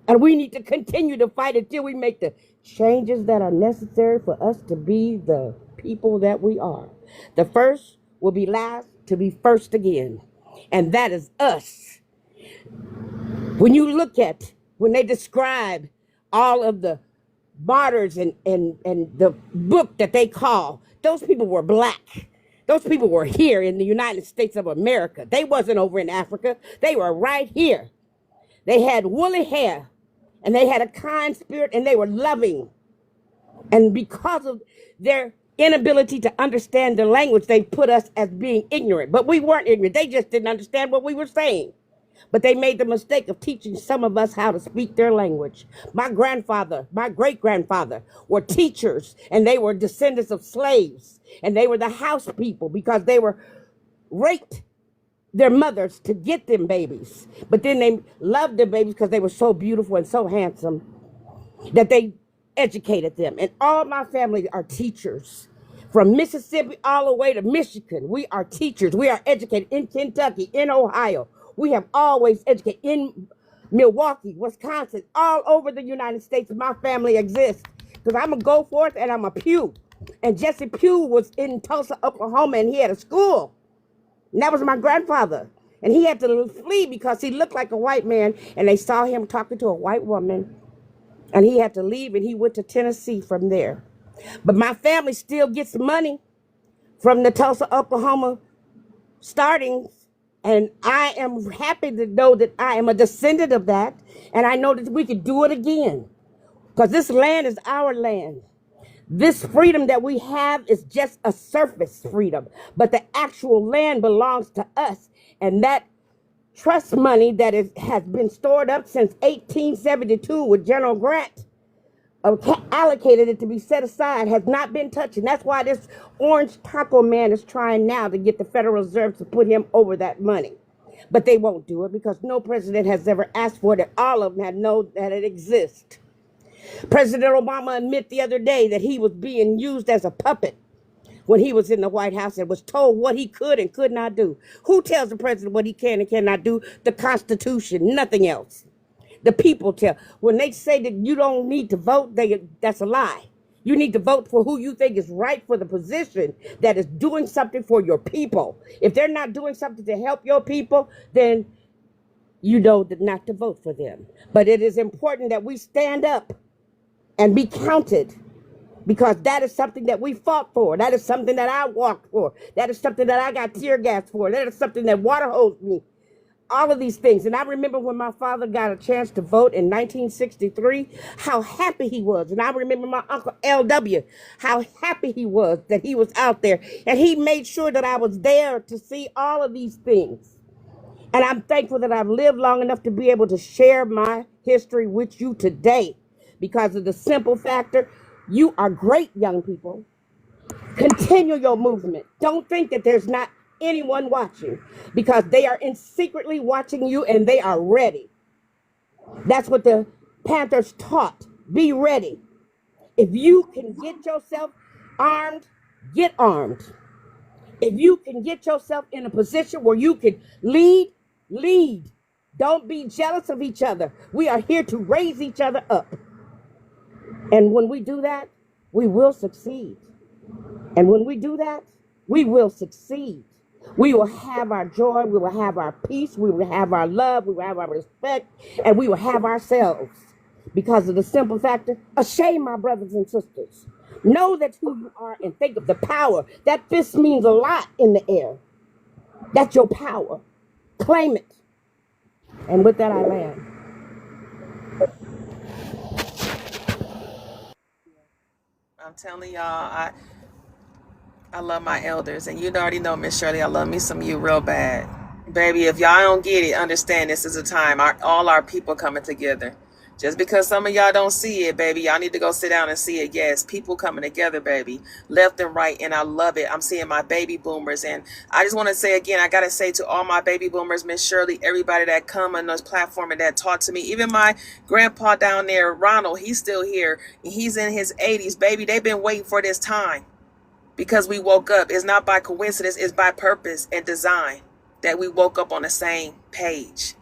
And we need to continue to fight until we make the changes that are necessary for us to be the people that we are. The first will be last to be first again. And that is us. When you look at, when they describe all of the martyrs and the book that they call, those people were black. Those people were here in the United States of America. They wasn't over in Africa. They were right here. They had woolly hair. And they had a kind spirit, and they were loving. And because of their inability to understand the language, they put us as being ignorant. But we weren't ignorant. They just didn't understand what we were saying. But they made the mistake of teaching some of us how to speak their language. My grandfather, my great-grandfather were teachers, and they were descendants of slaves. And they were the house people because they were raped their mothers to get them babies. But then they loved their babies because they were so beautiful and so handsome that they educated them. And all my family are teachers. From Mississippi all the way to Michigan, we are teachers. We are educated in Kentucky, in Ohio. We have always educated in Milwaukee, Wisconsin, all over the United States. My family exists because I'm a go forth and I'm a Pugh. And Jesse Pugh was in Tulsa, Oklahoma, and he had a school. And that was my grandfather. And he had to flee because he looked like a white man. And they saw him talking to a white woman. And he had to leave, and he went to Tennessee from there. But my family still gets money from the Tulsa, Oklahoma startings. And I am happy to know that I am a descendant of that. And I know that we could do it again. Because this land is our land. This freedom that we have is just a surface freedom, but the actual land belongs to us. And that trust money that has been stored up since 1872 with General Grant allocated it to be set aside has not been touched. And that's why this orange taco man is trying now to get the Federal Reserve to put him over that money. But they won't do it because no president has ever asked for it. All of them had known that it exists. President Obama admitted the other day that he was being used as a puppet when he was in the White House and was told what he could and could not do. Who tells the president what he can and cannot do? The Constitution, nothing else. The people tell. When they say that you don't need to vote, that's a lie. You need to vote for who you think is right for the position that is doing something for your people. If they're not doing something to help your people, then you know not to vote for them. But it is important that we stand up and be counted, because that is something that we fought for. That is something that I walked for. That is something that I got tear gas for. That is something that water hosed me. All of these things. And I remember when my father got a chance to vote in 1963, how happy he was. And I remember my uncle L.W., how happy he was that he was out there. And he made sure that I was there to see all of these things. And I'm thankful that I've lived long enough to be able to share my history with you today. Because of the simple factor, you are great, young people. Continue your movement. Don't think that there's not anyone watching, because they are in secretly watching you and they are ready. That's what the Panthers taught. Be ready. If you can get yourself armed, get armed. If you can get yourself in a position where you can lead, lead. Don't be jealous of each other. We are here to raise each other up. And when we do that, we will succeed. And when we do that, we will succeed. We will have our joy, we will have our peace, we will have our love, we will have our respect, and we will have ourselves. Because of the simple factor, shame, my brothers and sisters. Know that who you are and think of the power. That fist means a lot in the air. That's your power. Claim it. And with that, I land. I'm telling y'all, I love my elders, and you already know, Miss Shirley, I love me some you real bad. Baby, if y'all don't get it, understand this is a time, all our people coming together. Just because some of y'all don't see it, baby, y'all need to go sit down and see it. Yes, people coming together, baby, left and right, and I love it. I'm seeing my baby boomers, and I just want to say again, I got to say to all my baby boomers, Miss Shirley, everybody that come on this platform and that taught to me, even my grandpa down there, Ronald, he's still here. He's in his 80s, baby. They've been waiting for this time because we woke up. It's not by coincidence, it's by purpose and design that we woke up on the same page.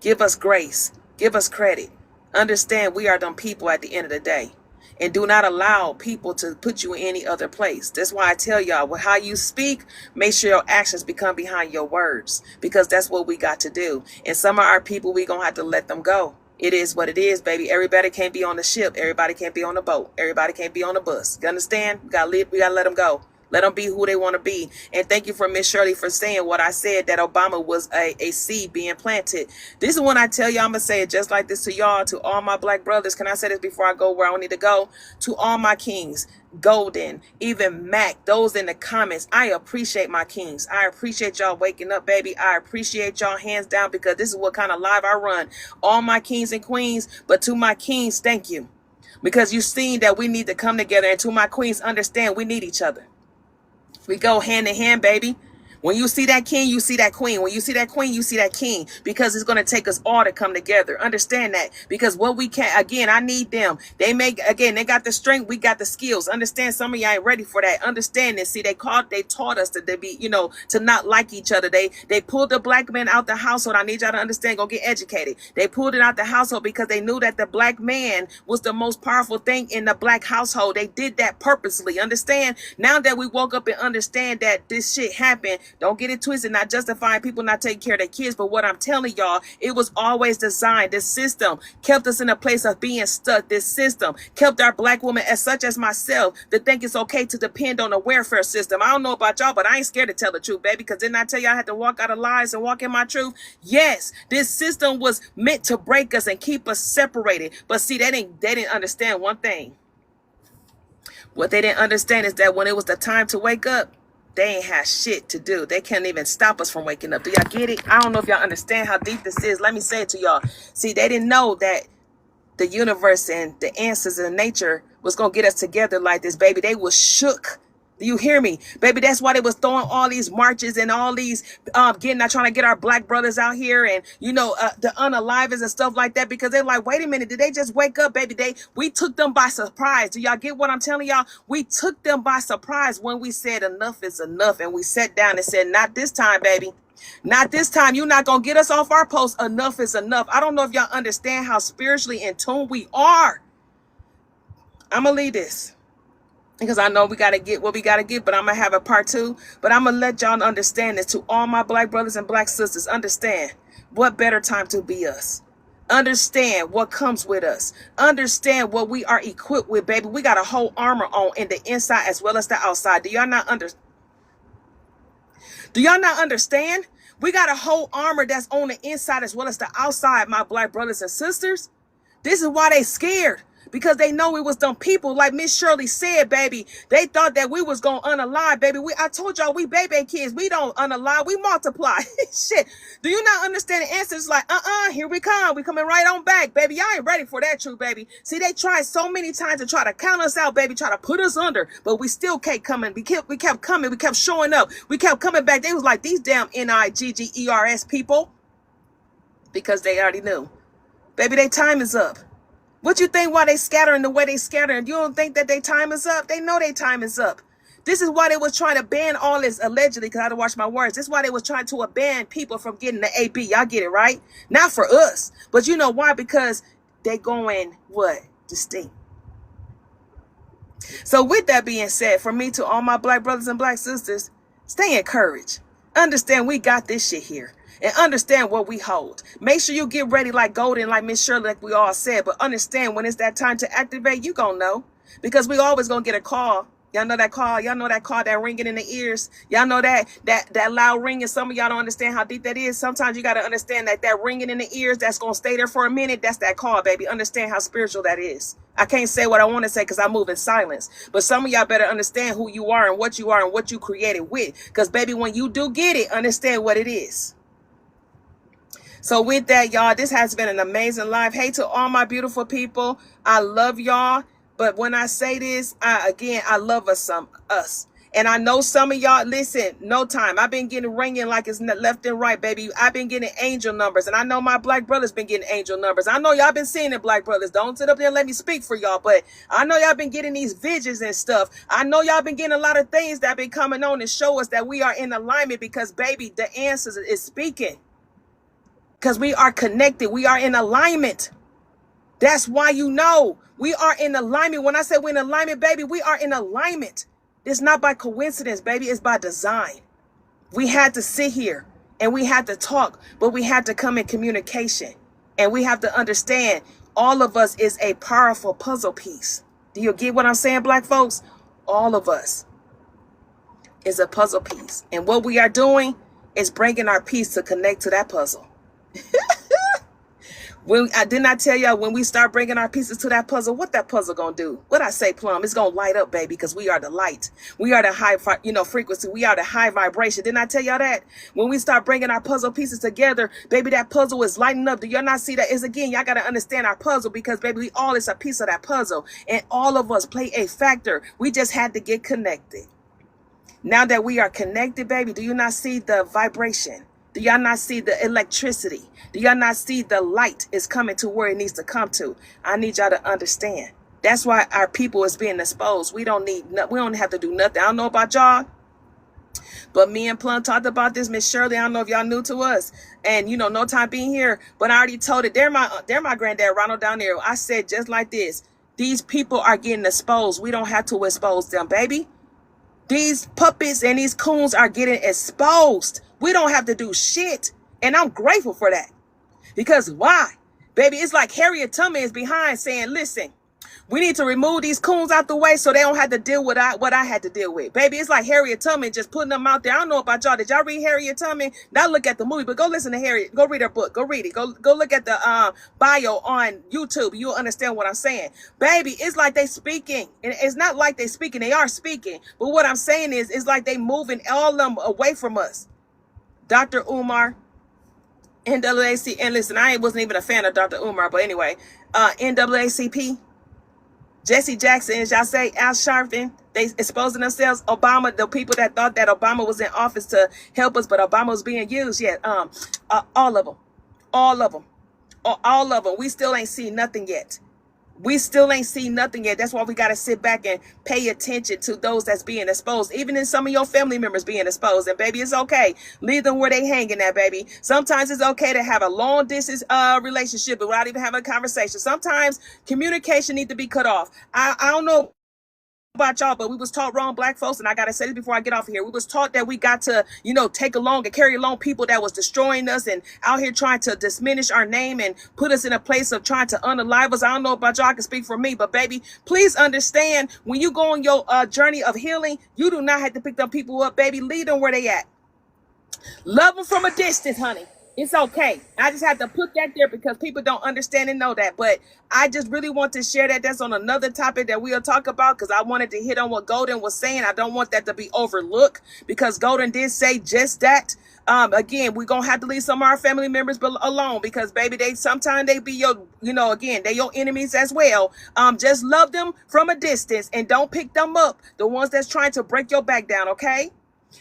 Give us grace, give us credit. Understand we are them people at the end of the day. And do not allow people to put you in any other place. That's why I tell y'all, with how you speak, make sure your actions become behind your words, because that's what we got to do. And some of our people, we gonna have to let them go. It is what it is, baby. Everybody can't be on the ship. Everybody can't be on the boat. Everybody can't be on the bus. You understand? We gotta let them go. Let them be who they want to be. And thank you for Miss Shirley for saying what I said, that Obama was a seed being planted. This is when I tell y'all, I'm going to say it just like this to y'all, to all my black brothers. Can I say this before I go where I need to go? To all my kings, Golden, even Mac, those in the comments, I appreciate my kings. I appreciate y'all waking up, baby. I appreciate y'all hands down, because this is what kind of live I run. All my kings and queens, but to my kings, thank you. Because you've seen that we need to come together, and to my queens, understand we need each other. We go hand in hand, baby. When you see that king, you see that queen. When you see that queen, you see that king, because it's going to take us all to come together. Understand that, because what we can, again, I need them. They got the strength. We got the skills. Understand, some of y'all ain't ready for that. Understand this. See, they taught us to be, to not like each other. They pulled the black man out the household. I need y'all to understand, go get educated. They pulled it out the household because they knew that the black man was the most powerful thing in the black household. They did that purposely. Understand? Now that we woke up and understand that this shit happened, don't get it twisted, not justifying people not taking care of their kids, but what I'm telling y'all, it was always designed. This system kept us in a place of being stuck. This system kept our black women, as such as myself, to think it's okay to depend on a welfare system. I don't know about y'all, but I ain't scared to tell the truth, baby, because didn't I tell y'all I had to walk out of lies and walk in my truth? Yes, this system was meant to break us and keep us separated. But see, they didn't understand one thing. What they didn't understand is that when it was the time to wake up, they ain't have shit to do. They can't even stop us from waking up. Do y'all get it? I don't know if y'all understand how deep this is. Let me say it to y'all. See, they didn't know that the universe and the answers and nature was going to get us together like this, baby. They was shook. Do you hear me, baby? That's why they was throwing all these marches and all these trying to get our black brothers out here, and the unalivers and stuff like that, because they're like, wait a minute, did they just wake up, baby? We took them by surprise. Do y'all get what I'm telling y'all? We took them by surprise when we said enough is enough, and we sat down and said, not this time, baby. Not this time. You're not gonna get us off our post. Enough is enough. I don't know if y'all understand how spiritually in tune we are. I'm gonna leave this, because I know we got to get what we got to get, but I'm going to have a part 2. But I'm going to let y'all understand this. To all my black brothers and black sisters, understand, what better time to be us. Understand what comes with us. Understand what we are equipped with, baby. We got a whole armor on in the inside as well as the outside. Do y'all not understand? We got a whole armor that's on the inside as well as the outside, my black brothers and sisters. This is why they scared. because they know it was them people, like Miss Shirley said, baby. They thought that we was gonna unalive, baby. I told y'all, we baby kids. We don't unalive, we multiply. Shit. Do you not understand the answer? It's like, here we come. We coming right on back, baby. Y'all ain't ready for that truth, baby. See, they tried so many times to try to count us out, baby, try to put us under, but we still kept coming. We kept coming. We kept showing up. We kept coming back. They was like, these damn NIGGERS people, because they already knew. Baby, their time is up. What you think why they scattering the way they scattering? You don't think that their time is up? They know their time is up. This is why they was trying to ban all this, allegedly, because I had to watch my words. This is why they was trying to ban people from getting the AB. Y'all get it, right? Not for us. But you know why? Because they going, what? Distinct. So with that being said, for me to all my black brothers and black sisters, stay encouraged. Understand we got this shit here. And understand what we hold. Make sure you get ready like golden, like Miss Shirley, like we all said. But understand when it's that time to activate, you gonna know. Because we always gonna get a call. Y'all know that call. Y'all know that call, that ringing in the ears. Y'all know that loud ringing. Some of y'all don't understand how deep that is. Sometimes you got to understand that ringing in the ears, that's going to stay there for a minute. That's that call, baby. Understand how spiritual that is. I can't say what I want to say because I move in silence. But some of y'all better understand who you are and what you created with. Because, baby, when you do get it, understand what it is. So with that, y'all, this has been an amazing live. Hey, to all my beautiful people, I love y'all. But when I say this, I love us. And I know some of y'all, listen, no time. I've been getting ringing like it's left and right, baby. I've been getting angel numbers. And I know my black brothers been getting angel numbers. I know y'all been seeing it, black brothers. Don't sit up there and let me speak for y'all. But I know y'all been getting these visions and stuff. I know y'all been getting a lot of things that been coming on and show us that we are in alignment because, baby, the answers is speaking. Because we are connected. We are in alignment. That's why you know we are in alignment. When I say we're in alignment, baby, we are in alignment. It's not by coincidence, baby. It's by design. We had to sit here and we had to talk, but we had to come in communication. And we have to understand all of us is a powerful puzzle piece. Do you get what I'm saying, black folks? All of us is a puzzle piece. And what we are doing is bringing our piece to connect to that puzzle. I did not tell y'all when we start bringing our pieces to that puzzle, what that puzzle gonna do? What I say, Plum? It's gonna light up, baby, because we are the light. We are the high, frequency. We are the high vibration. Didn't I tell y'all that? When we start bringing our puzzle pieces together, baby, that puzzle is lighting up. Do y'all not see that? Is again, y'all gotta understand our puzzle because, baby, we all is a piece of that puzzle, and all of us play a factor. We just had to get connected. Now that we are connected, baby, do you not see the vibration? Do y'all not see the electricity? Do y'all not see the light is coming to where it needs to come to? I need y'all to understand. That's why our people is being exposed. We don't have to do nothing. I don't know about y'all, but me and Plum talked about this. Miss Shirley, I don't know if y'all new to us, and no time being here, but I already told it. They're my granddad Ronald down there. I said just like this. These people are getting exposed. We don't have to expose them, baby. These puppets and these coons are getting exposed. We don't have to do shit. And I'm grateful for that. Because why? Baby, it's like Harriet Tubman is behind saying, listen, we need to remove these coons out the way so they don't have to deal with what I had to deal with. Baby, it's like Harriet Tubman just putting them out there. I don't know about y'all. Did y'all read Harriet Tubman? Not look at the movie, but go listen to Harriet. Go read her book. Go read it. Go look at the bio on YouTube. You'll understand what I'm saying. Baby, it's like they speaking. And it's not like they speaking. They are speaking. But what I'm saying is, it's like they moving all of them away from us. Dr. Umar, NAACP, and listen, I wasn't even a fan of Dr. Umar, but anyway, NAACP, Jesse Jackson, as y'all say, Al Sharpton, they exposing themselves. Obama, the people that thought that Obama was in office to help us, but Obama was being used. Yeah, all of them. We still ain't seen nothing yet. That's why we got to sit back and pay attention to those that's being exposed, even in some of your family members being exposed. And baby, it's okay. Leave them where they hanging at, baby. Sometimes it's okay to have a long distance relationship without even having a conversation. Sometimes communication needs to be cut off. I don't know about y'all, but we was taught wrong, black folks, and I gotta say this before I get off of here. We was taught that we got to, take along and carry along people that was destroying us and out here trying to diminish our name and put us in a place of trying to unalive us. I don't know about y'all, I can speak for me, but baby, please understand, when you go on your journey of healing, you do not have to pick them people up, baby. Leave them where they at. Love them from a distance, honey. It's okay. I just have to put that there because people don't understand and know that. But I just really want to share that. That's on another topic that we'll talk about because I wanted to hit on what Golden was saying. I don't want that to be overlooked because Golden did say just that. Again, we're gonna have to leave some of our family members alone because baby, they sometimes they be your, again, they your enemies as well. Just love them from a distance and don't pick them up. The ones that's trying to break your back down, okay?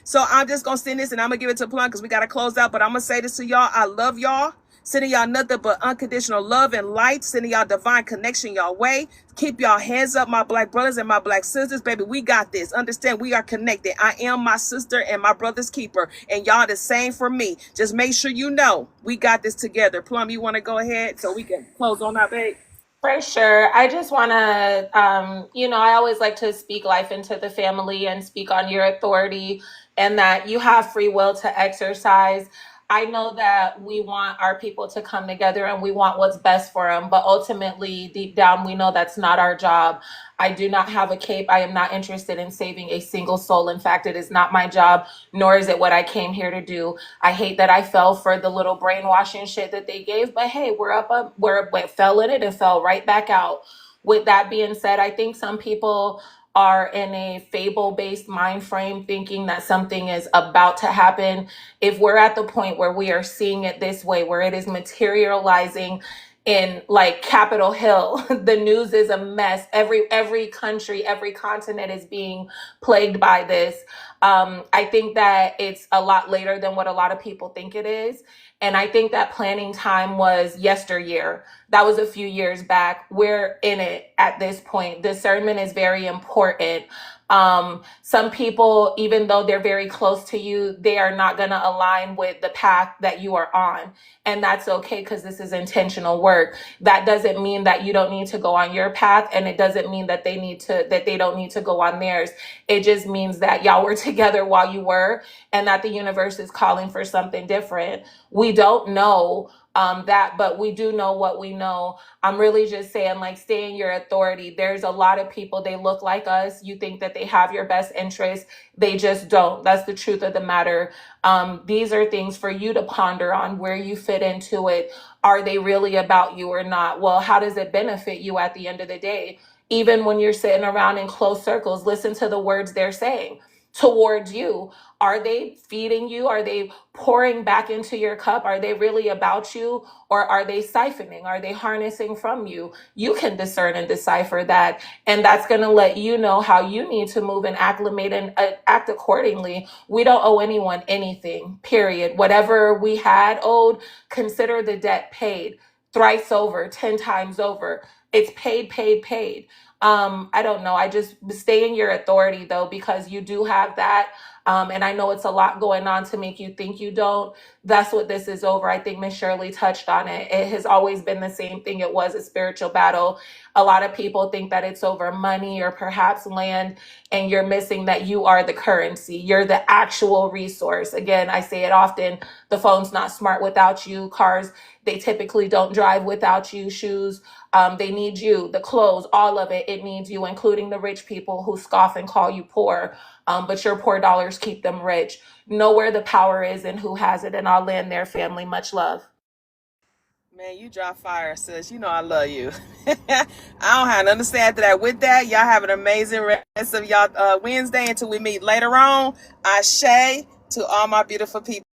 So I'm just going to send this and I'm going to give it to Plum because we got to close out. But I'm going to say this to y'all. I love y'all. Sending y'all nothing but unconditional love and light. Sending y'all divine connection y'all way. Keep y'all hands up, my black brothers and my black sisters. Baby, we got this. Understand, we are connected. I am my sister and my brother's keeper. And y'all the same for me. Just make sure you know we got this together. Plum, you want to go ahead so we can close on our babe? For sure. I just want to, I always like to speak life into the family and speak on your authority and that you have free will to exercise. I know that we want our people to come together and we want what's best for them, but ultimately, deep down, we know that's not our job. I do not have a cape. I am not interested in saving a single soul. In fact, it is not my job, nor is it what I came here to do. I hate that I fell for the little brainwashing shit that they gave, but hey, we fell in it and fell right back out. With that being said, I think some people are in a fable-based mind frame thinking that something is about to happen. If we're at the point where we are seeing it this way, where it is materializing in like Capitol Hill, the news is a mess. Every country, every continent is being plagued by this. I think that it's a lot later than what a lot of people think it is. And I think that planning time was yesteryear. That was a few years back. We're in it at this point. Discernment is very important. Some people, even though they're very close to you, they are not going to align with the path that you are on. And that's okay because this is intentional work. That doesn't mean that you don't need to go on your path. And it doesn't mean that they don't need to go on theirs. It just means that y'all were together while you were and that the universe is calling for something different. We don't know that, but we do know what we know. I'm really just saying, like, stay in your authority. There's a lot of people, they look like us. You think that they have your best interest. They just don't. That's the truth of the matter. These are things for you to ponder on where you fit into it. Are they really about you or not? Well, how does it benefit you at the end of the day? Even when you're sitting around in close circles, listen to the words they're saying towards you. Are they feeding you? Are they pouring back into your cup? Are they really about you? Or are they siphoning? Are they harnessing from you? You can discern and decipher that. And that's going to let you know how you need to move and acclimate and act accordingly. We don't owe anyone anything, period. Whatever we had owed, consider the debt paid thrice over, 10 times over. It's paid, paid, paid. I don't know. I just stay in your authority though, because you do have that. And I know it's a lot going on to make you think you don't. That's what this is over. I think Miss Shirley touched on it. It has always been the same thing. It was a spiritual battle. A lot of people think that it's over money or perhaps land, and you're missing that you are the currency. You're the actual resource. Again, I say it often. The phone's not smart without you. Cars, they typically don't drive without you. Shoes, they need you. The clothes, all of it, it needs you, including the rich people who scoff and call you poor. But your poor dollars keep them rich. Know where the power is and who has it. And I'll land there, family. Much love. Man, you drop fire, sis. You know I love you. I don't have to understand that. With that, y'all have an amazing rest of y'all Wednesday until we meet later on. Ashe to all my beautiful people.